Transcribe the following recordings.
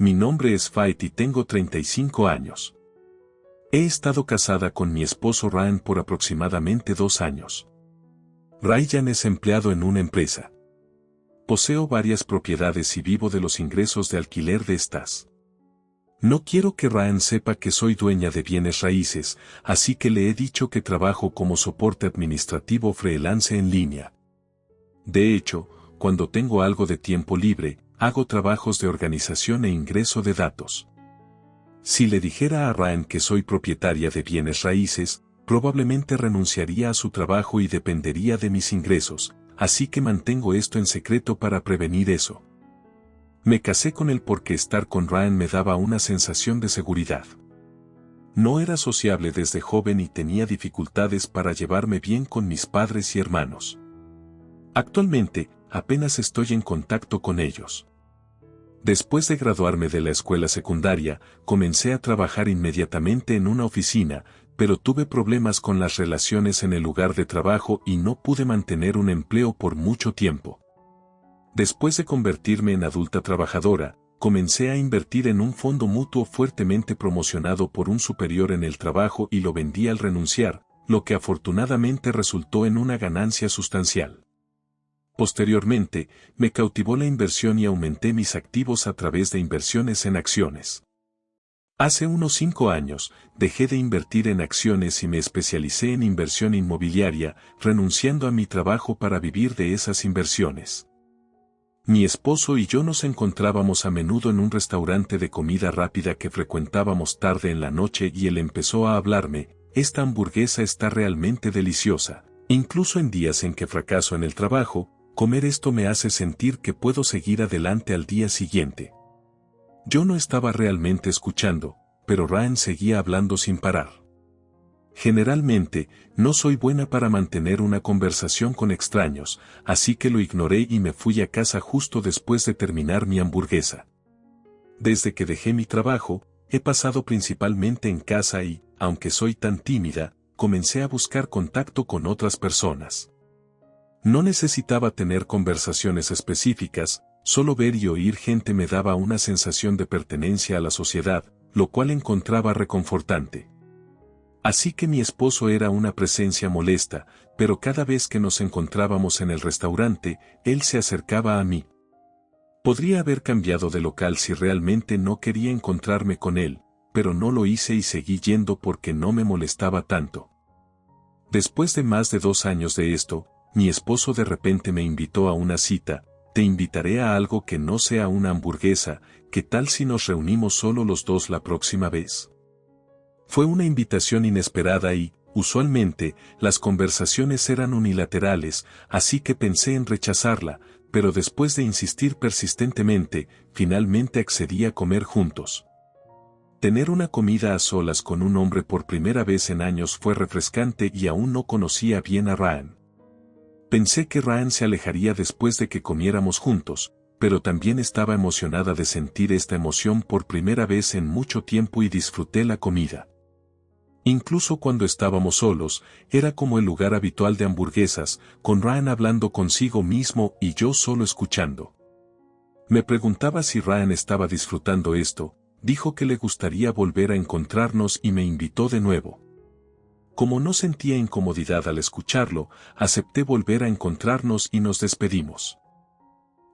mi nombre es Fait y tengo 35 años. He estado casada con mi esposo Ryan por aproximadamente 2 años. Ryan es empleado en una empresa. Poseo varias propiedades y vivo de los ingresos de alquiler de estas. No quiero que Ryan sepa que soy dueña de bienes raíces, así que le he dicho que trabajo como soporte administrativo freelance en línea. De hecho, cuando tengo algo de tiempo libre, hago trabajos de organización e ingreso de datos. Si le dijera a Ryan que soy propietaria de bienes raíces, probablemente renunciaría a su trabajo y dependería de mis ingresos, así que mantengo esto en secreto para prevenir eso. Me casé con él porque estar con Ryan me daba una sensación de seguridad. No era sociable desde joven y tenía dificultades para llevarme bien con mis padres y hermanos. Actualmente, apenas estoy en contacto con ellos. Después de graduarme de la escuela secundaria, comencé a trabajar inmediatamente en una oficina, pero tuve problemas con las relaciones en el lugar de trabajo y no pude mantener un empleo por mucho tiempo. Después de convertirme en adulta trabajadora, comencé a invertir en un fondo mutuo fuertemente promocionado por un superior en el trabajo y lo vendí al renunciar, lo que afortunadamente resultó en una ganancia sustancial. Posteriormente, me cautivó la inversión y aumenté mis activos a través de inversiones en acciones. Hace unos 5 años, dejé de invertir en acciones y me especialicé en inversión inmobiliaria, renunciando a mi trabajo para vivir de esas inversiones. Mi esposo y yo nos encontrábamos a menudo en un restaurante de comida rápida que frecuentábamos tarde en la noche y él empezó a hablarme, esta hamburguesa está realmente deliciosa, incluso en días en que fracaso en el trabajo, comer esto me hace sentir que puedo seguir adelante al día siguiente. Yo no estaba realmente escuchando, pero Ryan seguía hablando sin parar. Generalmente, no soy buena para mantener una conversación con extraños, así que lo ignoré y me fui a casa justo después de terminar mi hamburguesa. Desde que dejé mi trabajo, he pasado principalmente en casa y, aunque soy tan tímida, comencé a buscar contacto con otras personas. No necesitaba tener conversaciones específicas, solo ver y oír gente me daba una sensación de pertenencia a la sociedad, lo cual encontraba reconfortante. Así que mi esposo era una presencia molesta, pero cada vez que nos encontrábamos en el restaurante, él se acercaba a mí. Podría haber cambiado de local si realmente no quería encontrarme con él, pero no lo hice y seguí yendo porque no me molestaba tanto. Después de más de 2 años de esto, mi esposo de repente me invitó a una cita, te invitaré a algo que no sea una hamburguesa, ¿qué tal si nos reunimos solo los dos la próxima vez? Fue una invitación inesperada y, usualmente, las conversaciones eran unilaterales, así que pensé en rechazarla, pero después de insistir persistentemente, finalmente accedí a comer juntos. Tener una comida a solas con un hombre por primera vez en años fue refrescante y aún no conocía bien a Ryan. Pensé que Ryan se alejaría después de que comiéramos juntos, pero también estaba emocionada de sentir esta emoción por primera vez en mucho tiempo y disfruté la comida. Incluso cuando estábamos solos, era como el lugar habitual de hamburguesas, con Ryan hablando consigo mismo y yo solo escuchando. Me preguntaba si Ryan estaba disfrutando esto, dijo que le gustaría volver a encontrarnos y me invitó de nuevo. Como no sentía incomodidad al escucharlo, acepté volver a encontrarnos y nos despedimos.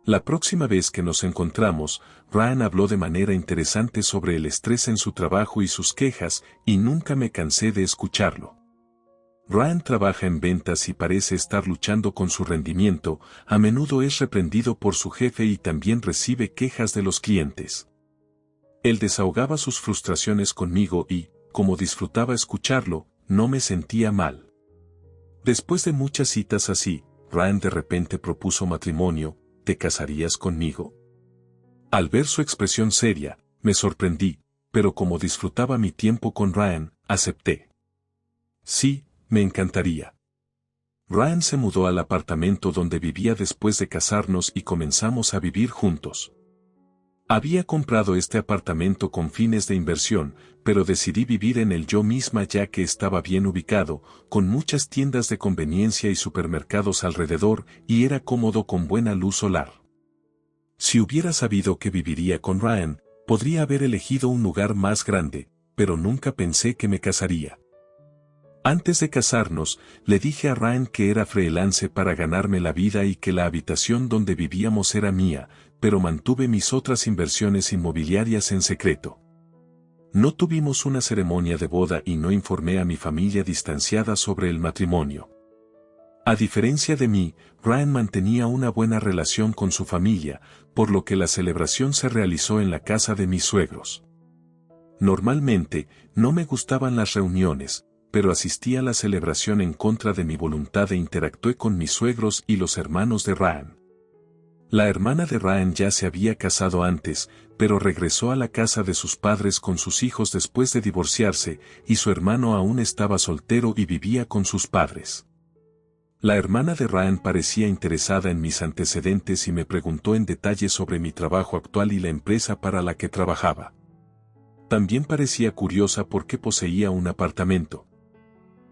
La próxima vez que nos encontramos, Ryan habló de manera interesante sobre el estrés en su trabajo y sus quejas, y nunca me cansé de escucharlo. Ryan trabaja en ventas y parece estar luchando con su rendimiento, a menudo es reprendido por su jefe y también recibe quejas de los clientes. Él desahogaba sus frustraciones conmigo y, como disfrutaba escucharlo, no me sentía mal. Después de muchas citas así, Ryan de repente propuso matrimonio, ¿te casarías conmigo? Al ver su expresión seria, me sorprendí, pero como disfrutaba mi tiempo con Ryan, acepté. Sí, me encantaría. Ryan se mudó al apartamento donde vivía después de casarnos y comenzamos a vivir juntos. Había comprado este apartamento con fines de inversión, pero decidí vivir en él yo misma ya que estaba bien ubicado, con muchas tiendas de conveniencia y supermercados alrededor, y era cómodo con buena luz solar. Si hubiera sabido que viviría con Ryan, Podría haber elegido un lugar más grande, pero nunca pensé que me casaría. Antes de casarnos, le dije a Ryan que era freelance para ganarme la vida y que la habitación donde vivíamos era mía, pero mantuve mis otras inversiones inmobiliarias en secreto. No tuvimos una ceremonia de boda y no informé a mi familia distanciada sobre el matrimonio. A diferencia de mí, Ryan mantenía una buena relación con su familia, por lo que la celebración se realizó en la casa de mis suegros. Normalmente, no me gustaban las reuniones, pero asistí a la celebración en contra de mi voluntad e interactué con mis suegros y los hermanos de Ryan. La hermana de Ryan ya se había casado antes, pero regresó a la casa de sus padres con sus hijos después de divorciarse, y su hermano aún estaba soltero y vivía con sus padres. La hermana de Ryan parecía interesada en mis antecedentes y me preguntó en detalle sobre mi trabajo actual y la empresa para la que trabajaba. También parecía curiosa porque poseía un apartamento.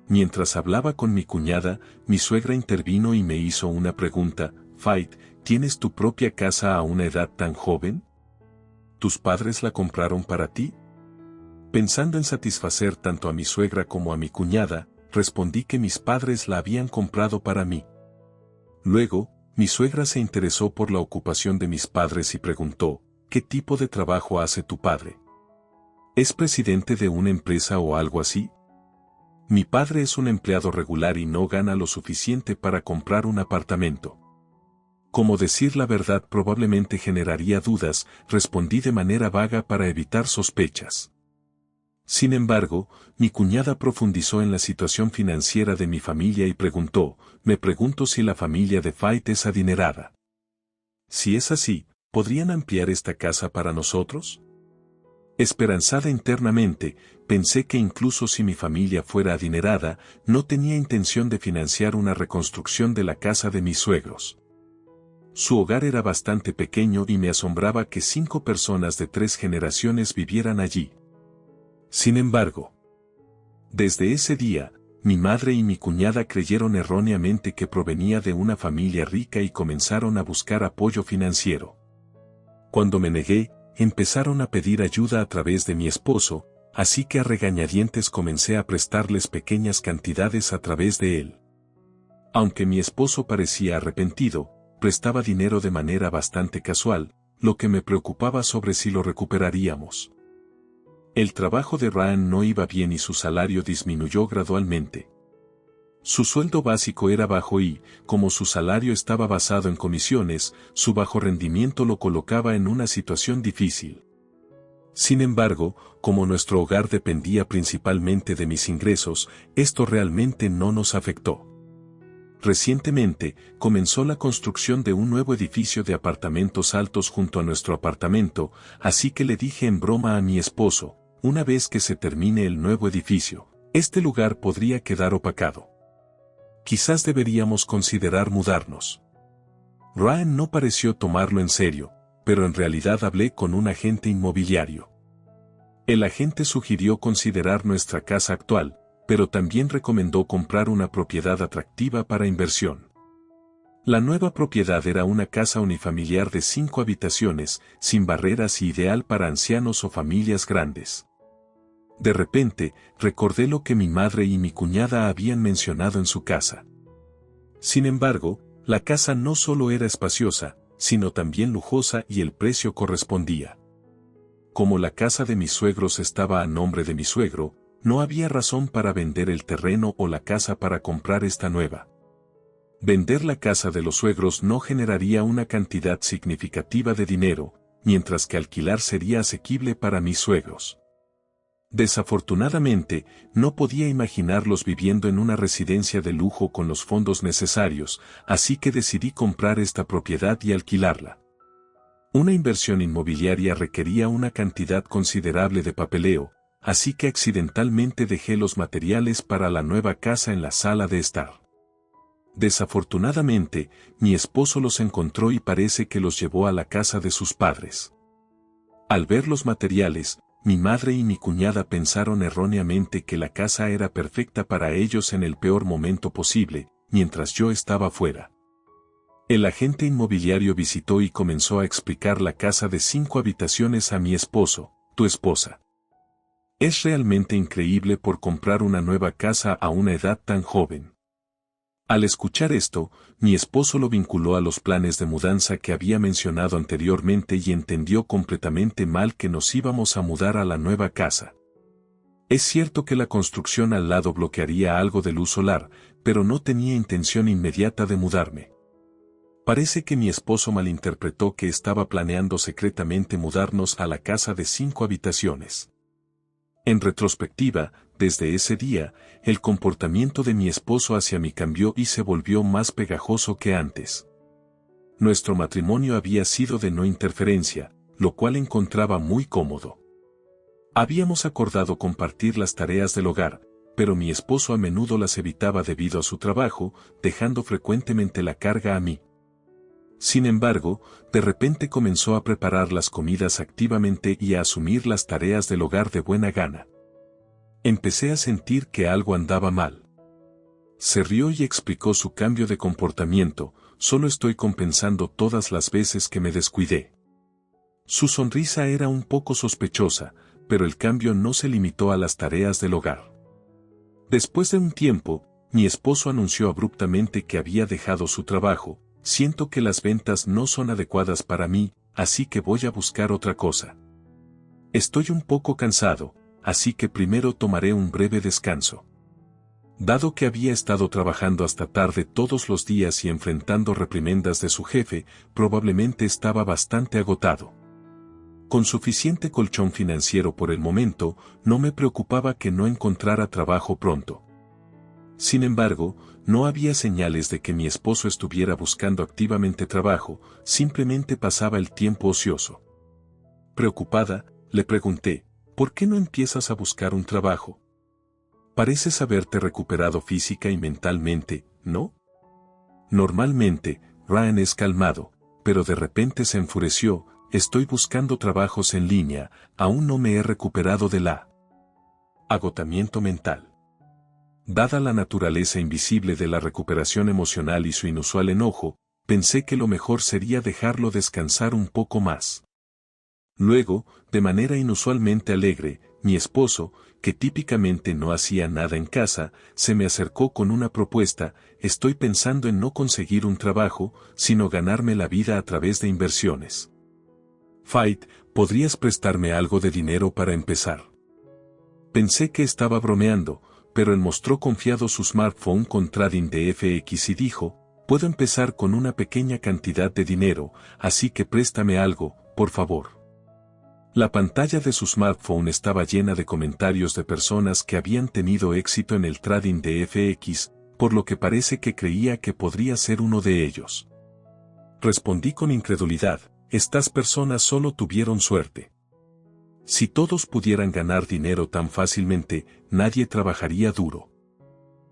Mientras hablaba con mi cuñada, mi suegra intervino y me hizo una pregunta: Fait, ¿tienes tu propia casa a una edad tan joven? ¿Tus padres la compraron para ti? Pensando en satisfacer tanto a mi suegra como a mi cuñada, respondí que mis padres la habían comprado para mí. Luego, mi suegra se interesó por la ocupación de mis padres y preguntó: ¿qué tipo de trabajo hace tu padre? ¿Es presidente de una empresa o algo así? Mi padre es un empleado regular y no gana lo suficiente para comprar un apartamento. Como decir la verdad probablemente generaría dudas, respondí de manera vaga para evitar sospechas. Sin embargo, mi cuñada profundizó en la situación financiera de mi familia y preguntó: me pregunto si la familia de Fait es adinerada. Si es así, ¿podrían ampliar esta casa para nosotros? Esperanzada internamente, pensé que incluso si mi familia fuera adinerada, no tenía intención de financiar una reconstrucción de la casa de mis suegros. Su hogar era bastante pequeño y me asombraba que 5 personas de 3 generaciones vivieran allí. Sin embargo, desde ese día, mi madre y mi cuñada creyeron erróneamente que provenía de una familia rica y comenzaron a buscar apoyo financiero. Cuando me negué, empezaron a pedir ayuda a través de mi esposo, así que a regañadientes comencé a prestarles pequeñas cantidades a través de él. Aunque mi esposo parecía arrepentido, prestaba dinero de manera bastante casual, lo que me preocupaba sobre si lo recuperaríamos. El trabajo de Ryan no iba bien y su salario disminuyó gradualmente. Su sueldo básico era bajo y, como su salario estaba basado en comisiones, su bajo rendimiento lo colocaba en una situación difícil. Sin embargo, como nuestro hogar dependía principalmente de mis ingresos, esto realmente no nos afectó. Recientemente, comenzó la construcción de un nuevo edificio de apartamentos altos junto a nuestro apartamento, así que le dije en broma a mi esposo: una vez que se termine el nuevo edificio, este lugar podría quedar opacado. Quizás deberíamos considerar mudarnos. Ryan no pareció tomarlo en serio, pero en realidad hablé con un agente inmobiliario. El agente sugirió considerar nuestra casa actual, pero también recomendó comprar una propiedad atractiva para inversión. La nueva propiedad era una casa unifamiliar de 5 habitaciones, sin barreras y ideal para ancianos o familias grandes. De repente, recordé lo que mi madre y mi cuñada habían mencionado en su casa. Sin embargo, la casa no solo era espaciosa, sino también lujosa y el precio correspondía. Como la casa de mis suegros estaba a nombre de mi suegro, no había razón para vender el terreno o la casa para comprar esta nueva. Vender la casa de los suegros no generaría una cantidad significativa de dinero, mientras que alquilar sería asequible para mis suegros. Desafortunadamente, no podía imaginarlos viviendo en una residencia de lujo con los fondos necesarios, así que decidí comprar esta propiedad y alquilarla. Una inversión inmobiliaria requería una cantidad considerable de papeleo, así que accidentalmente dejé los materiales para la nueva casa en la sala de estar. Desafortunadamente, mi esposo los encontró y parece que los llevó a la casa de sus padres. Al ver los materiales, mi madre y mi cuñada pensaron erróneamente que la casa era perfecta para ellos en el peor momento posible, mientras yo estaba fuera. El agente inmobiliario visitó y comenzó a explicar la casa de 5 habitaciones a mi esposo, tu esposa. Es realmente increíble por comprar una nueva casa a una edad tan joven. Al escuchar esto, mi esposo lo vinculó a los planes de mudanza que había mencionado anteriormente y entendió completamente mal que nos íbamos a mudar a la nueva casa. Es cierto que la construcción al lado bloquearía algo de luz solar, pero no tenía intención inmediata de mudarme. Parece que mi esposo malinterpretó que estaba planeando secretamente mudarnos a la casa de 5 habitaciones. En retrospectiva, desde ese día, el comportamiento de mi esposo hacia mí cambió y se volvió más pegajoso que antes. Nuestro matrimonio había sido de no interferencia, lo cual encontraba muy cómodo. Habíamos acordado compartir las tareas del hogar, pero mi esposo a menudo las evitaba debido a su trabajo, dejando frecuentemente la carga a mí. Sin embargo, de repente comenzó a preparar las comidas activamente y a asumir las tareas del hogar de buena gana. Empecé a sentir que algo andaba mal. Se rió y explicó su cambio de comportamiento: solo estoy compensando todas las veces que me descuidé. Su sonrisa era un poco sospechosa, pero el cambio no se limitó a las tareas del hogar. Después de un tiempo, mi esposo anunció abruptamente que había dejado su trabajo. Siento que las ventas no son adecuadas para mí, así que voy a buscar otra cosa. Estoy un poco cansado, así que primero tomaré un breve descanso. Dado que había estado trabajando hasta tarde todos los días y enfrentando reprimendas de su jefe, probablemente estaba bastante agotado. Con suficiente colchón financiero por el momento, no me preocupaba que no encontrara trabajo pronto. Sin embargo, no había señales de que mi esposo estuviera buscando activamente trabajo, simplemente pasaba el tiempo ocioso. Preocupada, le pregunté: ¿por qué no empiezas a buscar un trabajo? Pareces haberte recuperado física y mentalmente, ¿no? Normalmente, Ryan es calmado, pero de repente se enfureció: estoy buscando trabajos en línea, aún no me he recuperado del agotamiento mental. Dada la naturaleza invisible de la recuperación emocional y su inusual enojo, pensé que lo mejor sería dejarlo descansar un poco más. Luego, de manera inusualmente alegre, mi esposo, que típicamente no hacía nada en casa, se me acercó con una propuesta: estoy pensando en no conseguir un trabajo, sino ganarme la vida a través de inversiones. Fait, ¿podrías prestarme algo de dinero para empezar? Pensé que estaba bromeando, pero él mostró confiado su smartphone con Trading de FX y dijo: puedo empezar con una pequeña cantidad de dinero, así que préstame algo, por favor. La pantalla de su smartphone estaba llena de comentarios de personas que habían tenido éxito en el trading de FX, por lo que parece que creía que podría ser uno de ellos. Respondí con incredulidad: estas personas solo tuvieron suerte. Si todos pudieran ganar dinero tan fácilmente, nadie trabajaría duro.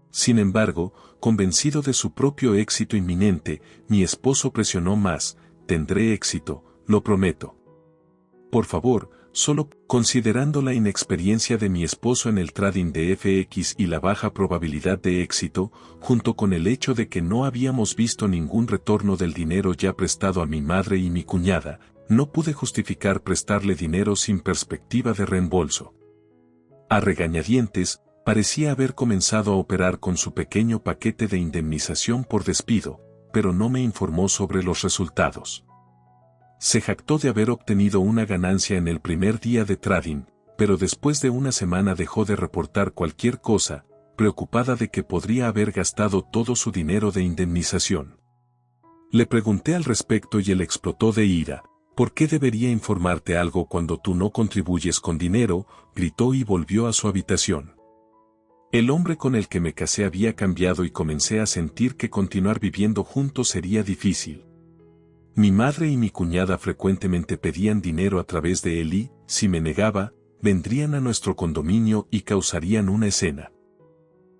Sin embargo, convencido de su propio éxito inminente, mi esposo presionó más: tendré éxito, lo prometo. Por favor, solo considerando la inexperiencia de mi esposo en el trading de FX y la baja probabilidad de éxito, junto con el hecho de que no habíamos visto ningún retorno del dinero ya prestado a mi madre y mi cuñada, no pude justificar prestarle dinero sin perspectiva de reembolso. A regañadientes, parecía haber comenzado a operar con su pequeño paquete de indemnización por despido, pero no me informó sobre los resultados. Se jactó de haber obtenido una ganancia en el primer día de trading, pero después de una semana dejó de reportar cualquier cosa, preocupada de que podría haber gastado todo su dinero de indemnización. Le pregunté al respecto y él explotó de ira: ¿por qué debería informarte algo cuando tú no contribuyes con dinero?, gritó y volvió a su habitación. El hombre con el que me casé había cambiado y comencé a sentir que continuar viviendo juntos sería difícil. Mi madre y mi cuñada frecuentemente pedían dinero a través de él y, si me negaba, vendrían a nuestro condominio y causarían una escena.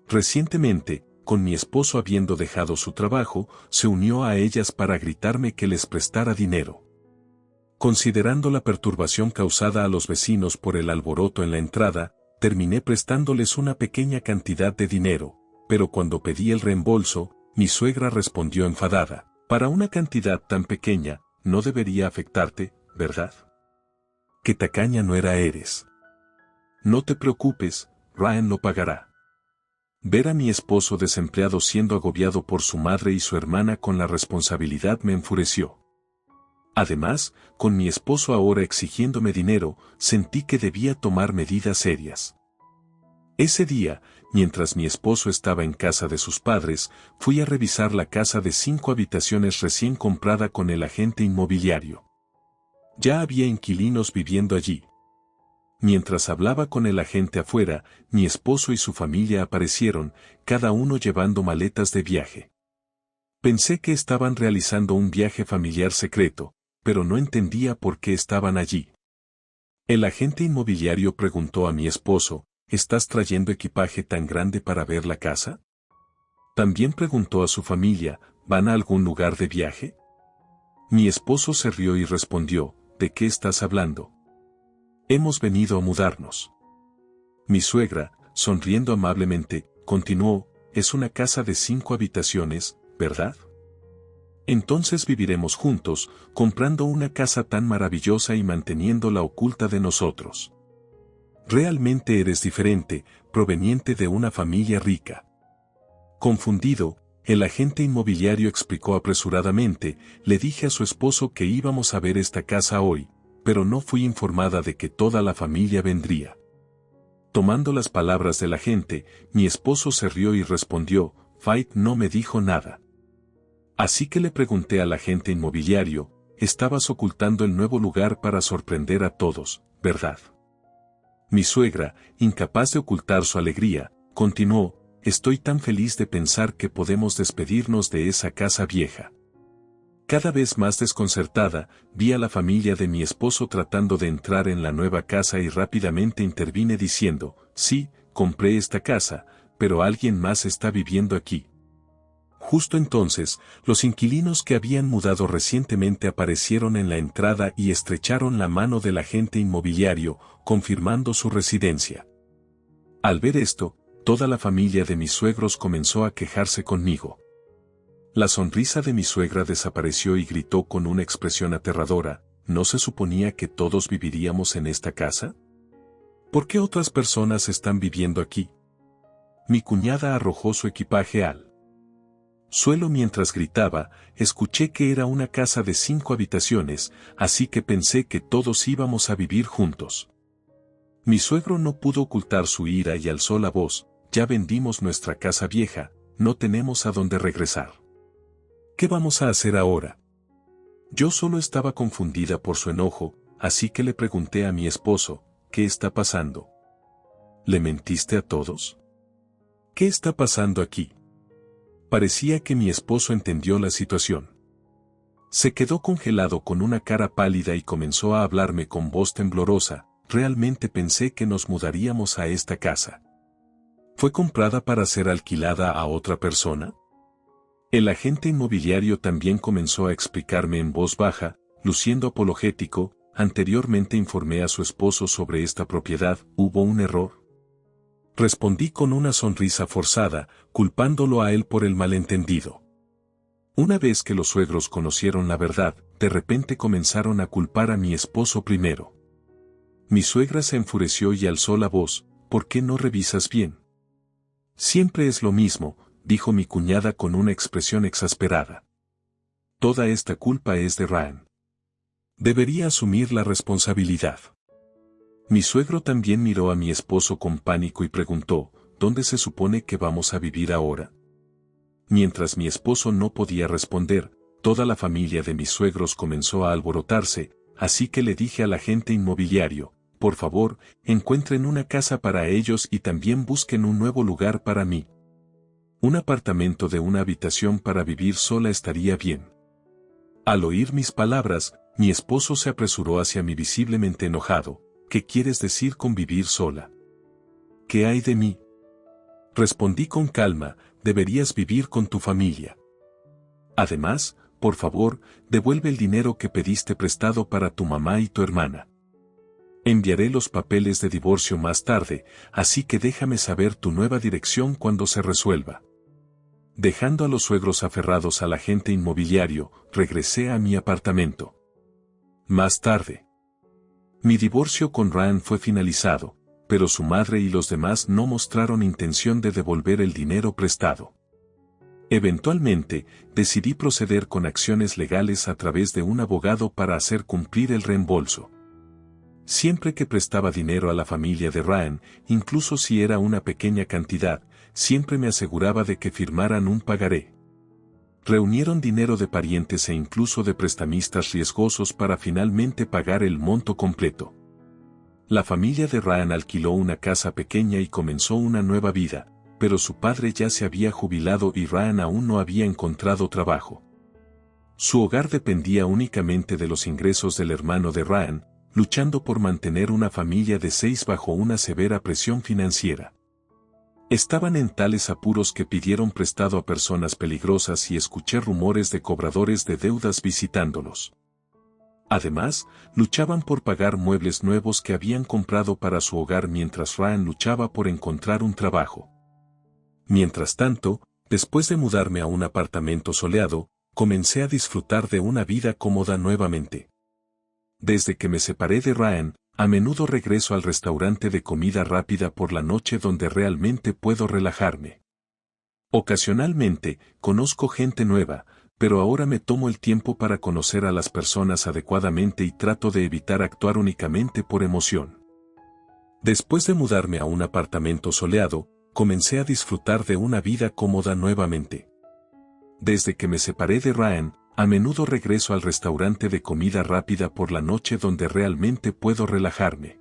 Recientemente, con mi esposo habiendo dejado su trabajo, se unió a ellas para gritarme que les prestara dinero. Considerando la perturbación causada a los vecinos por el alboroto en la entrada, terminé prestándoles una pequeña cantidad de dinero, pero cuando pedí el reembolso, mi suegra respondió enfadada: Para una cantidad tan pequeña, no debería afectarte, ¿verdad? Qué tacaña no eres. No te preocupes, Ryan lo pagará. Ver a mi esposo desempleado siendo agobiado por su madre y su hermana con la responsabilidad me enfureció. Además, con mi esposo ahora exigiéndome dinero, sentí que debía tomar medidas serias. Ese día, mientras mi esposo estaba en casa de sus padres, fui a revisar la casa de 5 habitaciones recién comprada con el agente inmobiliario. Ya había inquilinos viviendo allí. Mientras hablaba con el agente afuera, mi esposo y su familia aparecieron, cada uno llevando maletas de viaje. Pensé que estaban realizando un viaje familiar secreto, pero no entendía por qué estaban allí. El agente inmobiliario preguntó a mi esposo, ¿estás trayendo equipaje tan grande para ver la casa? También preguntó a su familia, ¿van a algún lugar de viaje? Mi esposo se rió y respondió, ¿de qué estás hablando? Hemos venido a mudarnos. Mi suegra, sonriendo amablemente, continuó, es una casa de 5 habitaciones, ¿verdad? Entonces viviremos juntos, comprando una casa tan maravillosa y manteniéndola oculta de nosotros. Realmente eres diferente, proveniente de una familia rica. Confundido, el agente inmobiliario explicó apresuradamente, le dije a su esposo que íbamos a ver esta casa hoy, pero no fui informada de que toda la familia vendría. Tomando las palabras del agente, mi esposo se rió y respondió, Fight no me dijo nada. Así que le pregunté al agente inmobiliario, estabas ocultando el nuevo lugar para sorprender a todos, ¿verdad? Mi suegra, incapaz de ocultar su alegría, continuó, estoy tan feliz de pensar que podemos despedirnos de esa casa vieja. Cada vez más desconcertada, vi a la familia de mi esposo tratando de entrar en la nueva casa y rápidamente intervine diciendo, sí, compré esta casa, pero alguien más está viviendo aquí. Justo entonces, los inquilinos que habían mudado recientemente aparecieron en la entrada y estrecharon la mano del agente inmobiliario, confirmando su residencia. Al ver esto, toda la familia de mis suegros comenzó a quejarse conmigo. La sonrisa de mi suegra desapareció y gritó con una expresión aterradora, ¿no se suponía que todos viviríamos en esta casa? ¿Por qué otras personas están viviendo aquí? Mi cuñada arrojó su equipaje al suelo mientras gritaba, escuché que era una casa de 5 habitaciones, así que pensé que todos íbamos a vivir juntos. Mi suegro no pudo ocultar su ira y alzó la voz, ya vendimos nuestra casa vieja, no tenemos a dónde regresar. ¿Qué vamos a hacer ahora? Yo solo estaba confundida por su enojo, así que le pregunté a mi esposo, ¿qué está pasando? ¿Le mentiste a todos? ¿Qué está pasando aquí? Parecía que mi esposo entendió la situación. Se quedó congelado con una cara pálida y comenzó a hablarme con voz temblorosa, realmente pensé que nos mudaríamos a esta casa. ¿Fue comprada para ser alquilada a otra persona? El agente inmobiliario también comenzó a explicarme en voz baja, luciendo apologético, anteriormente informé a su esposo sobre esta propiedad, ¿hubo un error? Respondí con una sonrisa forzada, culpándolo a él por el malentendido. Una vez que los suegros conocieron la verdad, de repente comenzaron a culpar a mi esposo primero. Mi suegra se enfureció y alzó la voz, ¿por qué no revisas bien? Siempre es lo mismo, dijo mi cuñada con una expresión exasperada. Toda esta culpa es de Ryan. Debería asumir la responsabilidad. Mi suegro también miró a mi esposo con pánico y preguntó, ¿dónde se supone que vamos a vivir ahora? Mientras mi esposo no podía responder, toda la familia de mis suegros comenzó a alborotarse, así que le dije al agente inmobiliario, por favor, encuentren una casa para ellos y también busquen un nuevo lugar para mí. Un apartamento de una habitación para vivir sola estaría bien. Al oír mis palabras, mi esposo se apresuró hacia mí visiblemente enojado. ¿Qué quieres decir con vivir sola? ¿Qué hay de mí? Respondí con calma, deberías vivir con tu familia. Además, por favor, devuelve el dinero que pediste prestado para tu mamá y tu hermana. Enviaré los papeles de divorcio más tarde, así que déjame saber tu nueva dirección cuando se resuelva. Dejando a los suegros aferrados al agente inmobiliario, regresé a mi apartamento. Más tarde, mi divorcio con Ryan fue finalizado, pero su madre y los demás no mostraron intención de devolver el dinero prestado. Eventualmente, decidí proceder con acciones legales a través de un abogado para hacer cumplir el reembolso. Siempre que prestaba dinero a la familia de Ryan, incluso si era una pequeña cantidad, siempre me aseguraba de que firmaran un pagaré. Reunieron dinero de parientes e incluso de prestamistas riesgosos para finalmente pagar el monto completo. La familia de Ryan alquiló una casa pequeña y comenzó una nueva vida, pero su padre ya se había jubilado y Ryan aún no había encontrado trabajo. Su hogar dependía únicamente de los ingresos del hermano de Ryan, luchando por mantener una familia de 6 bajo una severa presión financiera. Estaban en tales apuros que pidieron prestado a personas peligrosas y escuché rumores de cobradores de deudas visitándolos. Además, luchaban por pagar muebles nuevos que habían comprado para su hogar mientras Ryan luchaba por encontrar un trabajo. Mientras tanto, después de mudarme a un apartamento soleado, comencé a disfrutar de una vida cómoda nuevamente. Desde que me separé de Ryan, a menudo regreso al restaurante de comida rápida por la noche donde realmente puedo relajarme. Ocasionalmente, conozco gente nueva, pero ahora me tomo el tiempo para conocer a las personas adecuadamente y trato de evitar actuar únicamente por emoción. Después de mudarme a un apartamento soleado, comencé a disfrutar de una vida cómoda nuevamente. Desde que me separé de Ryan, a menudo regreso al restaurante de comida rápida por la noche donde realmente puedo relajarme.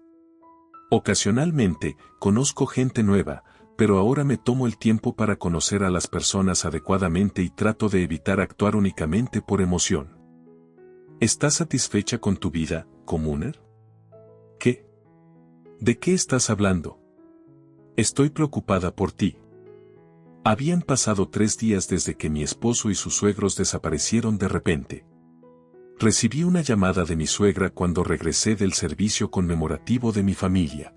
Ocasionalmente, conozco gente nueva, pero ahora me tomo el tiempo para conocer a las personas adecuadamente y trato de evitar actuar únicamente por emoción. ¿Estás satisfecha con tu vida, Communer? ¿Qué? ¿De qué estás hablando? Estoy preocupada por ti. Habían pasado 3 días desde que mi esposo y sus suegros desaparecieron de repente. Recibí una llamada de mi suegra cuando regresé del servicio conmemorativo de mi familia.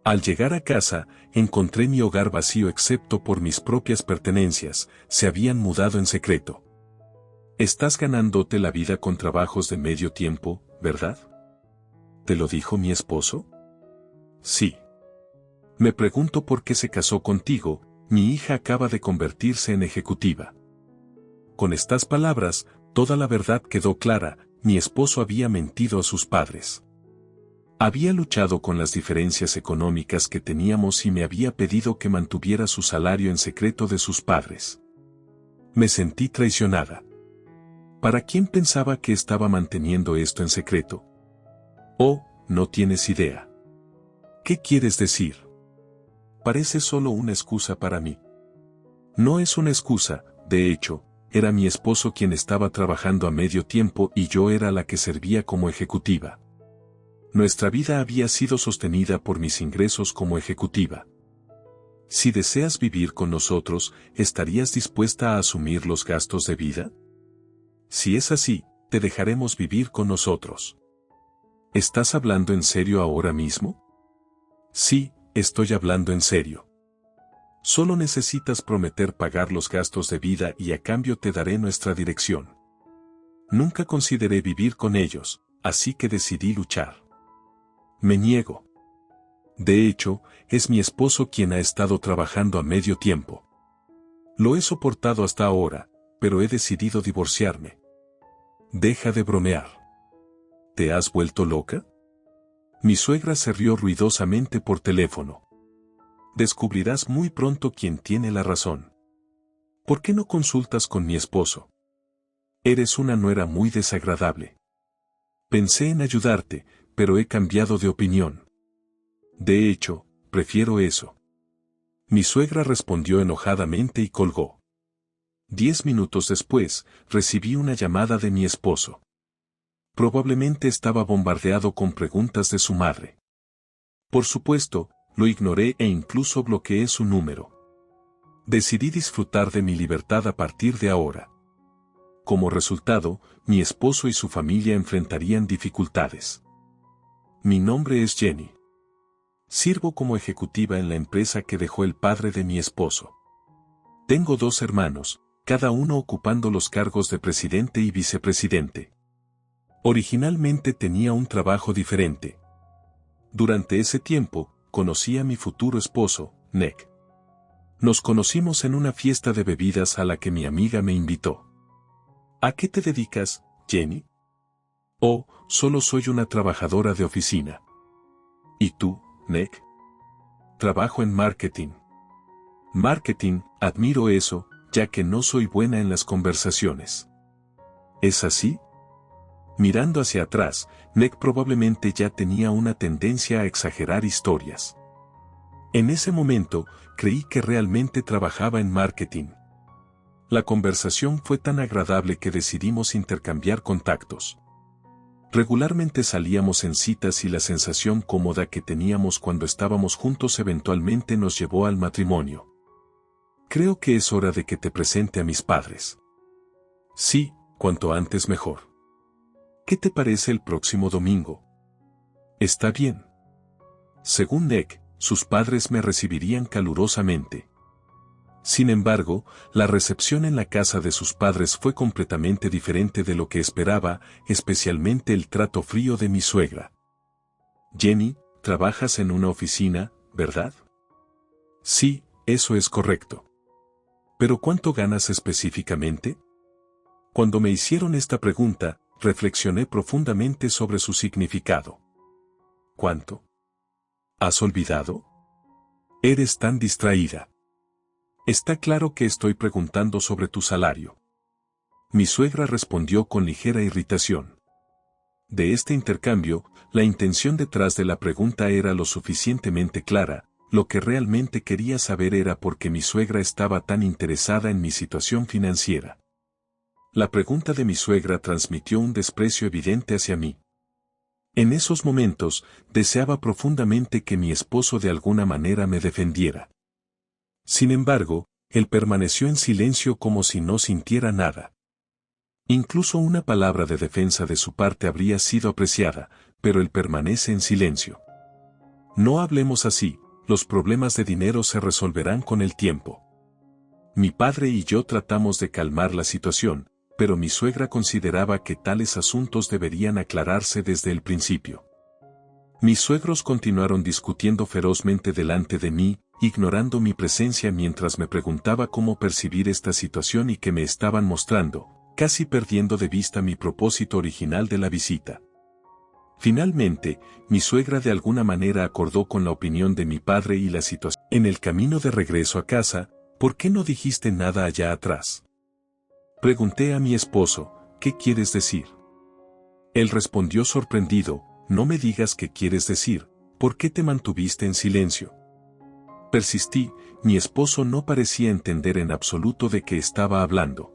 Al llegar a casa, encontré mi hogar vacío excepto por mis propias pertenencias, se habían mudado en secreto. Estás ganándote la vida con trabajos de medio tiempo, ¿verdad? ¿Te lo dijo mi esposo? Sí. Me pregunto por qué se casó contigo. Mi hija acaba de convertirse en ejecutiva. Con estas palabras, toda la verdad quedó clara, mi esposo había mentido a sus padres. Había luchado con las diferencias económicas que teníamos y me había pedido que mantuviera su salario en secreto de sus padres. Me sentí traicionada. ¿Para quién pensaba que estaba manteniendo esto en secreto? Oh, no tienes idea. ¿Qué quieres decir? Parece solo una excusa para mí. No es una excusa, de hecho, era mi esposo quien estaba trabajando a medio tiempo y yo era la que servía como ejecutiva. Nuestra vida había sido sostenida por mis ingresos como ejecutiva. Si deseas vivir con nosotros, ¿estarías dispuesta a asumir los gastos de vida? Si es así, te dejaremos vivir con nosotros. ¿Estás hablando en serio ahora mismo? Sí, estoy hablando en serio. Solo necesitas prometer pagar los gastos de vida y a cambio te daré nuestra dirección. Nunca consideré vivir con ellos, así que decidí luchar. Me niego. De hecho, es mi esposo quien ha estado trabajando a medio tiempo. Lo he soportado hasta ahora, pero he decidido divorciarme. Deja de bromear. ¿Te has vuelto loca? Mi suegra se rió ruidosamente por teléfono. Descubrirás muy pronto quién tiene la razón. ¿Por qué no consultas con mi esposo? Eres una nuera muy desagradable. Pensé en ayudarte, pero he cambiado de opinión. De hecho, prefiero eso. Mi suegra respondió enojadamente y colgó. 10 minutos después, recibí una llamada de mi esposo. Probablemente estaba bombardeado con preguntas de su madre. Por supuesto, lo ignoré e incluso bloqueé su número. Decidí disfrutar de mi libertad a partir de ahora. Como resultado, mi esposo y su familia enfrentarían dificultades. Mi nombre es Jenny. Sirvo como ejecutiva en la empresa que dejó el padre de mi esposo. Tengo 2 hermanos, cada uno ocupando los cargos de presidente y vicepresidente. Originalmente tenía un trabajo diferente. Durante ese tiempo, conocí a mi futuro esposo, Nick. Nos conocimos en una fiesta de bebidas a la que mi amiga me invitó. ¿A qué te dedicas, Jenny? Oh, solo soy una trabajadora de oficina. ¿Y tú, Nick? Trabajo en marketing. Marketing, admiro eso, ya que no soy buena en las conversaciones. ¿Es así? Mirando hacia atrás, Nick probablemente ya tenía una tendencia a exagerar historias. En ese momento, creí que realmente trabajaba en marketing. La conversación fue tan agradable que decidimos intercambiar contactos. Regularmente salíamos en citas y la sensación cómoda que teníamos cuando estábamos juntos eventualmente nos llevó al matrimonio. Creo que es hora de que te presente a mis padres. Sí, cuanto antes mejor. ¿Qué te parece el próximo domingo? Está bien. Según Nick, sus padres me recibirían calurosamente. Sin embargo, la recepción en la casa de sus padres fue completamente diferente de lo que esperaba, especialmente el trato frío de mi suegra. Jenny, trabajas en una oficina, ¿verdad? Sí, eso es correcto. ¿Pero cuánto ganas específicamente? Cuando me hicieron esta pregunta, reflexioné profundamente sobre su significado. ¿Cuánto? ¿Has olvidado? Eres tan distraída. Está claro que estoy preguntando sobre tu salario. Mi suegra respondió con ligera irritación. De este intercambio, la intención detrás de la pregunta era lo suficientemente clara, lo que realmente quería saber era por qué mi suegra estaba tan interesada en mi situación financiera. La pregunta de mi suegra transmitió un desprecio evidente hacia mí. En esos momentos, deseaba profundamente que mi esposo de alguna manera me defendiera. Sin embargo, él permaneció en silencio como si no sintiera nada. Incluso una palabra de defensa de su parte habría sido apreciada, pero él permanece en silencio. No hablemos así, los problemas de dinero se resolverán con el tiempo. Mi padre y yo tratamos de calmar la situación, pero mi suegra consideraba que tales asuntos deberían aclararse desde el principio. Mis suegros continuaron discutiendo ferozmente delante de mí, ignorando mi presencia mientras me preguntaba cómo percibir esta situación y qué me estaban mostrando, casi perdiendo de vista mi propósito original de la visita. Finalmente, mi suegra de alguna manera acordó con la opinión de mi padre y la situación. En el camino de regreso a casa, ¿por qué no dijiste nada allá atrás? Pregunté a mi esposo, ¿qué quieres decir? Él respondió sorprendido, no me digas qué quieres decir, ¿por qué te mantuviste en silencio? Persistí, mi esposo no parecía entender en absoluto de qué estaba hablando.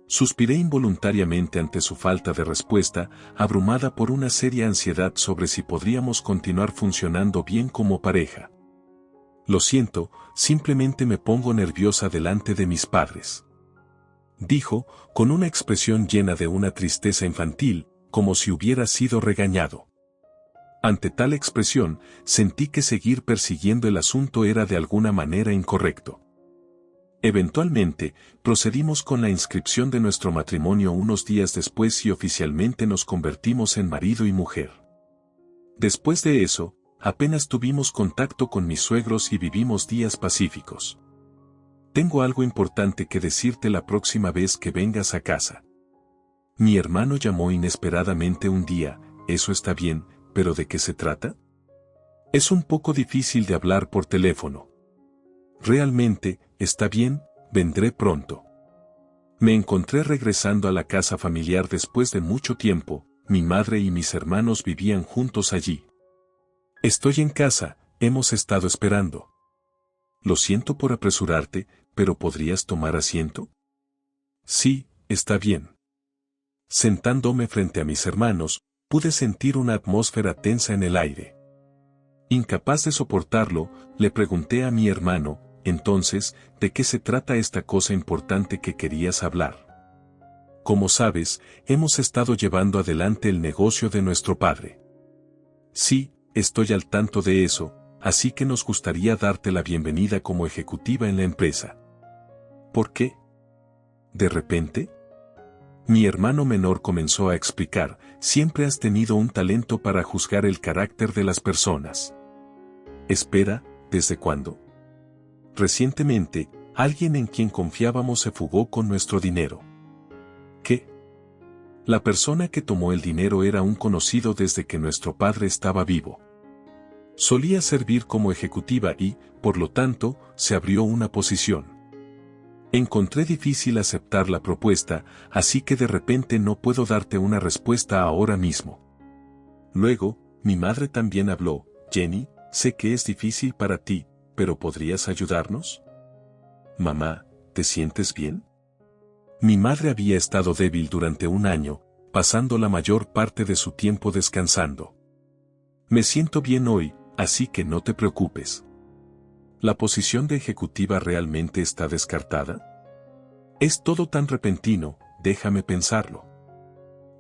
Suspiré involuntariamente ante su falta de respuesta, abrumada por una seria ansiedad sobre si podríamos continuar funcionando bien como pareja. Lo siento, simplemente me pongo nerviosa delante de mis padres. Dijo, con una expresión llena de una tristeza infantil, como si hubiera sido regañado. Ante tal expresión, sentí que seguir persiguiendo el asunto era de alguna manera incorrecto. Eventualmente, procedimos con la inscripción de nuestro matrimonio unos días después y oficialmente nos convertimos en marido y mujer. Después de eso, apenas tuvimos contacto con mis suegros y vivimos días pacíficos. Tengo algo importante que decirte la próxima vez que vengas a casa. Mi hermano llamó inesperadamente un día, eso está bien, pero ¿de qué se trata? Es un poco difícil de hablar por teléfono. Realmente, está bien, vendré pronto. Me encontré regresando a la casa familiar después de mucho tiempo, mi madre y mis hermanos vivían juntos allí. Estoy en casa, hemos estado esperando. Lo siento por apresurarte, pero ¿podrías tomar asiento? Sí, está bien. Sentándome frente a mis hermanos, pude sentir una atmósfera tensa en el aire. Incapaz de soportarlo, le pregunté a mi hermano, entonces, ¿de qué se trata esta cosa importante que querías hablar? Como sabes, hemos estado llevando adelante el negocio de nuestro padre. Sí, estoy al tanto de eso, así que nos gustaría darte la bienvenida como ejecutiva en la empresa. ¿Por qué? ¿De repente? Mi hermano menor comenzó a explicar, siempre has tenido un talento para juzgar el carácter de las personas. Espera, ¿desde cuándo? Recientemente, alguien en quien confiábamos se fugó con nuestro dinero. ¿Qué? La persona que tomó el dinero era un conocido desde que nuestro padre estaba vivo. Solía servir como ejecutiva y, por lo tanto, se abrió una posición. Encontré difícil aceptar la propuesta, así que de repente no puedo darte una respuesta ahora mismo. Luego, mi madre también habló. Jenny, sé que es difícil para ti, pero ¿podrías ayudarnos? Mamá, ¿te sientes bien? Mi madre había estado débil durante un año, pasando la mayor parte de su tiempo descansando. Me siento bien hoy, así que no te preocupes. ¿La posición de ejecutiva realmente está descartada? Es todo tan repentino, déjame pensarlo.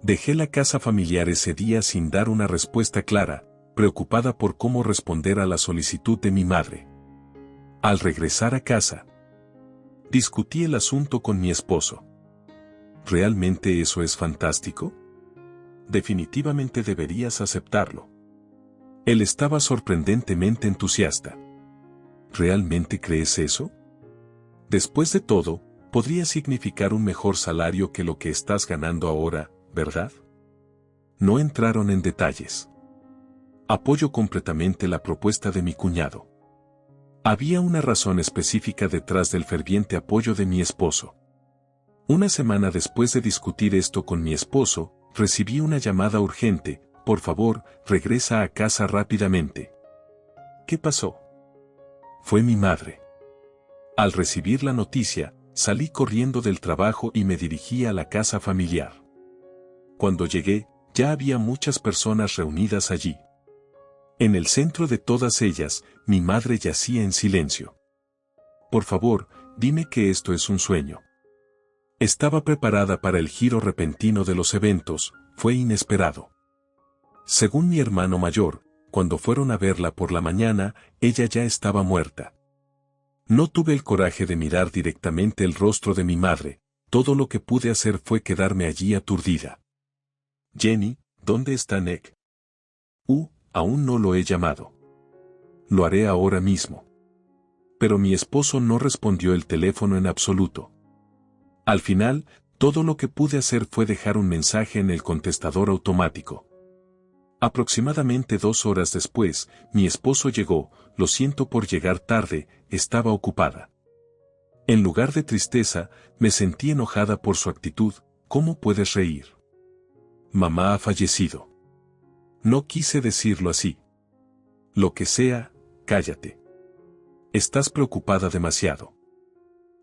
Dejé la casa familiar ese día sin dar una respuesta clara, preocupada por cómo responder a la solicitud de mi madre. Al regresar a casa, discutí el asunto con mi esposo. ¿Realmente eso es fantástico? Definitivamente deberías aceptarlo. Él estaba sorprendentemente entusiasta. ¿Realmente crees eso? Después de todo, podría significar un mejor salario que lo que estás ganando ahora, ¿verdad? No entraron en detalles. Apoyo completamente la propuesta de mi cuñado. Había una razón específica detrás del ferviente apoyo de mi esposo. Una semana después de discutir esto con mi esposo, recibí una llamada urgente. Por favor, regresa a casa rápidamente. ¿Qué pasó? Fue mi madre. Al recibir la noticia, salí corriendo del trabajo y me dirigí a la casa familiar. Cuando llegué, ya había muchas personas reunidas allí. En el centro de todas ellas, mi madre yacía en silencio. Por favor, dime que esto es un sueño. Estaba preparada para el giro repentino de los eventos, fue inesperado. Según mi hermano mayor, cuando fueron a verla por la mañana, ella ya estaba muerta. No tuve el coraje de mirar directamente el rostro de mi madre, todo lo que pude hacer fue quedarme allí aturdida. Jenny, ¿dónde está Nick? Aún no lo he llamado. Lo haré ahora mismo. Pero mi esposo no respondió el teléfono en absoluto. Al final, todo lo que pude hacer fue dejar un mensaje en el contestador automático. Aproximadamente 2 horas después, mi esposo llegó. Lo siento por llegar tarde, estaba ocupada. En lugar de tristeza, me sentí enojada por su actitud. ¿Cómo puedes reír? Mamá ha fallecido. No quise decirlo así. Lo que sea, cállate. Estás preocupada demasiado.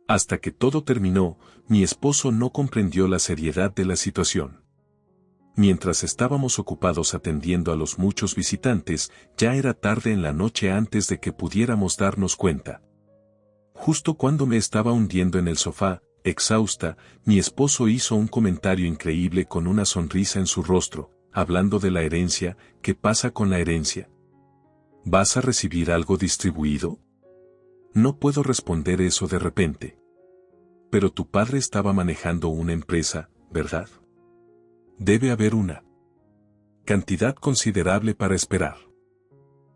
Hasta que todo terminó, mi esposo no comprendió la seriedad de la situación. Mientras estábamos ocupados atendiendo a los muchos visitantes, ya era tarde en la noche antes de que pudiéramos darnos cuenta. Justo cuando me estaba hundiendo en el sofá, exhausta, mi esposo hizo un comentario increíble con una sonrisa en su rostro, hablando de la herencia. ¿Qué pasa con la herencia? ¿Vas a recibir algo distribuido? No puedo responder eso de repente. Pero tu padre estaba manejando una empresa, ¿verdad? Debe haber una cantidad considerable para esperar.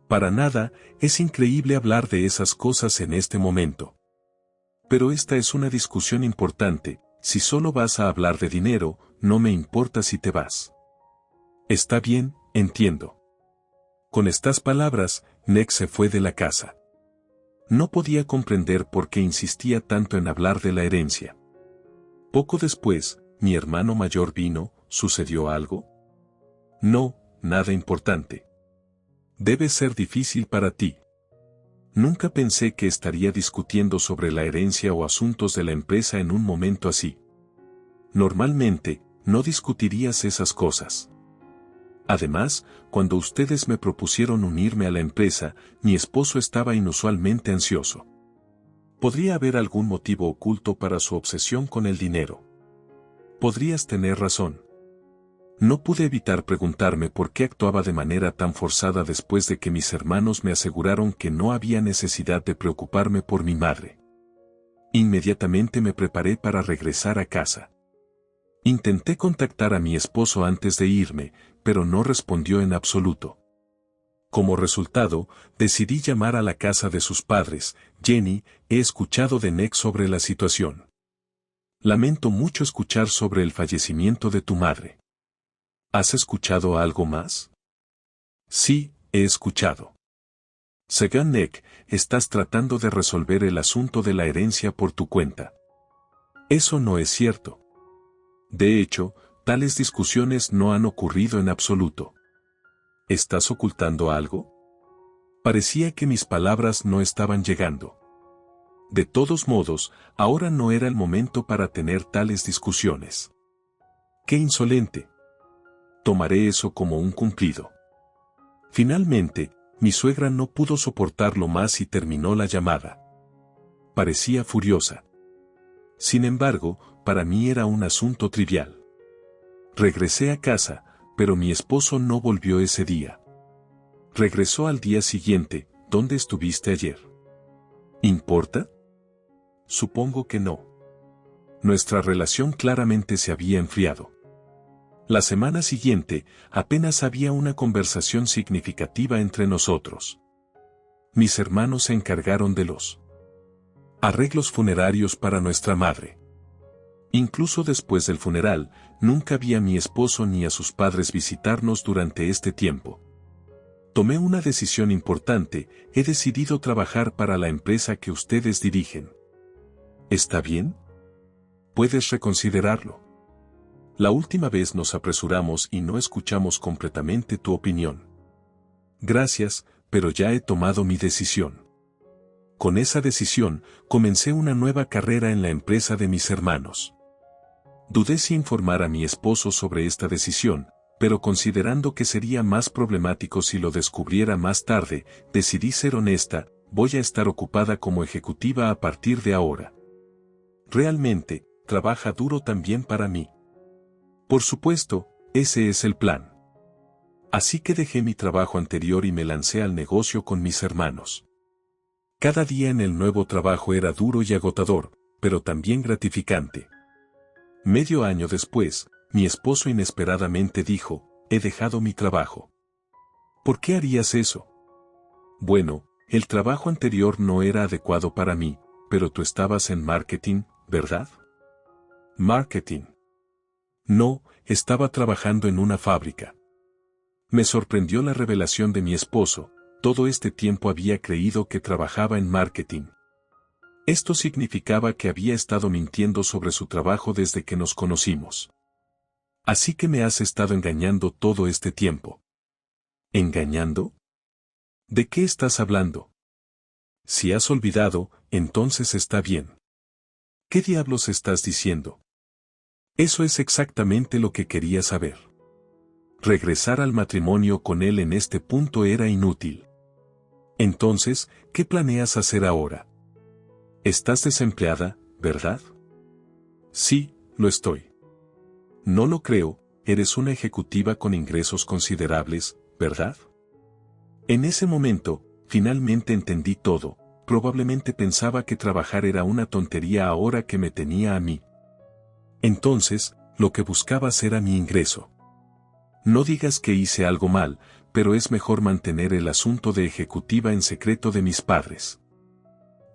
Para nada, es increíble hablar de esas cosas en este momento. Pero esta es una discusión importante. Si solo vas a hablar de dinero, no me importa si te vas. Está bien, entiendo. Con estas palabras, Nick se fue de la casa. No podía comprender por qué insistía tanto en hablar de la herencia. Poco después, mi hermano mayor vino. ¿Sucedió algo? No, nada importante. Debe ser difícil para ti. Nunca pensé que estaría discutiendo sobre la herencia o asuntos de la empresa en un momento así. Normalmente, no discutirías esas cosas. Además, cuando ustedes me propusieron unirme a la empresa, mi esposo estaba inusualmente ansioso. Podría haber algún motivo oculto para su obsesión con el dinero. Podrías tener razón. No pude evitar preguntarme por qué actuaba de manera tan forzada después de que mis hermanos me aseguraron que no había necesidad de preocuparme por mi madre. Inmediatamente me preparé para regresar a casa. Intenté contactar a mi esposo antes de irme, pero no respondió en absoluto. Como resultado, decidí llamar a la casa de sus padres. Jenny, he escuchado de Nick sobre la situación. Lamento mucho escuchar sobre el fallecimiento de tu madre. ¿Has escuchado algo más? Sí, he escuchado. Según Nick, estás tratando de resolver el asunto de la herencia por tu cuenta. Eso no es cierto. De hecho, tales discusiones no han ocurrido en absoluto. ¿Estás ocultando algo? Parecía que mis palabras no estaban llegando. De todos modos, ahora no era el momento para tener tales discusiones. ¡Qué insolente! Tomaré eso como un cumplido. Finalmente, mi suegra no pudo soportarlo más y terminó la llamada. Parecía furiosa. Sin embargo, para mí era un asunto trivial. Regresé a casa, pero mi esposo no volvió ese día. Regresó al día siguiente. ¿Dónde estuviste ayer? ¿Importa? Supongo que no. Nuestra relación claramente se había enfriado. La semana siguiente, apenas había una conversación significativa entre nosotros. Mis hermanos se encargaron de los arreglos funerarios para nuestra madre. Incluso después del funeral, nunca vi a mi esposo ni a sus padres visitarnos durante este tiempo. Tomé una decisión importante, he decidido trabajar para la empresa que ustedes dirigen. ¿Está bien? Puedes reconsiderarlo. La última vez nos apresuramos y no escuchamos completamente tu opinión. Gracias, pero ya he tomado mi decisión. Con esa decisión, comencé una nueva carrera en la empresa de mis hermanos. Dudé si informar a mi esposo sobre esta decisión, pero considerando que sería más problemático si lo descubriera más tarde, decidí ser honesta. Voy a estar ocupada como ejecutiva a partir de ahora. Realmente, trabaja duro también para mí. Por supuesto, ese es el plan. Así que dejé mi trabajo anterior y me lancé al negocio con mis hermanos. Cada día en el nuevo trabajo era duro y agotador, pero también gratificante. Medio año después, mi esposo inesperadamente dijo, he dejado mi trabajo. ¿Por qué harías eso? Bueno, el trabajo anterior no era adecuado para mí, pero tú estabas en marketing, ¿verdad? Marketing. No, estaba trabajando en una fábrica. Me sorprendió la revelación de mi esposo. Todo este tiempo había creído que trabajaba en marketing. Esto significaba que había estado mintiendo sobre su trabajo desde que nos conocimos. Así que me has estado engañando todo este tiempo. ¿Engañando? ¿De qué estás hablando? Si has olvidado, entonces está bien. ¿Qué diablos estás diciendo? Eso es exactamente lo que quería saber. Regresar al matrimonio con él en este punto era inútil. Entonces, ¿qué planeas hacer ahora? Estás desempleada, ¿verdad? Sí, lo estoy. No lo creo, eres una ejecutiva con ingresos considerables, ¿verdad? En ese momento, finalmente entendí todo. Probablemente pensaba que trabajar era una tontería ahora que me tenía a mí. Entonces, lo que buscabas era mi ingreso. No digas que hice algo mal, pero es mejor mantener el asunto de ejecutiva en secreto de mis padres.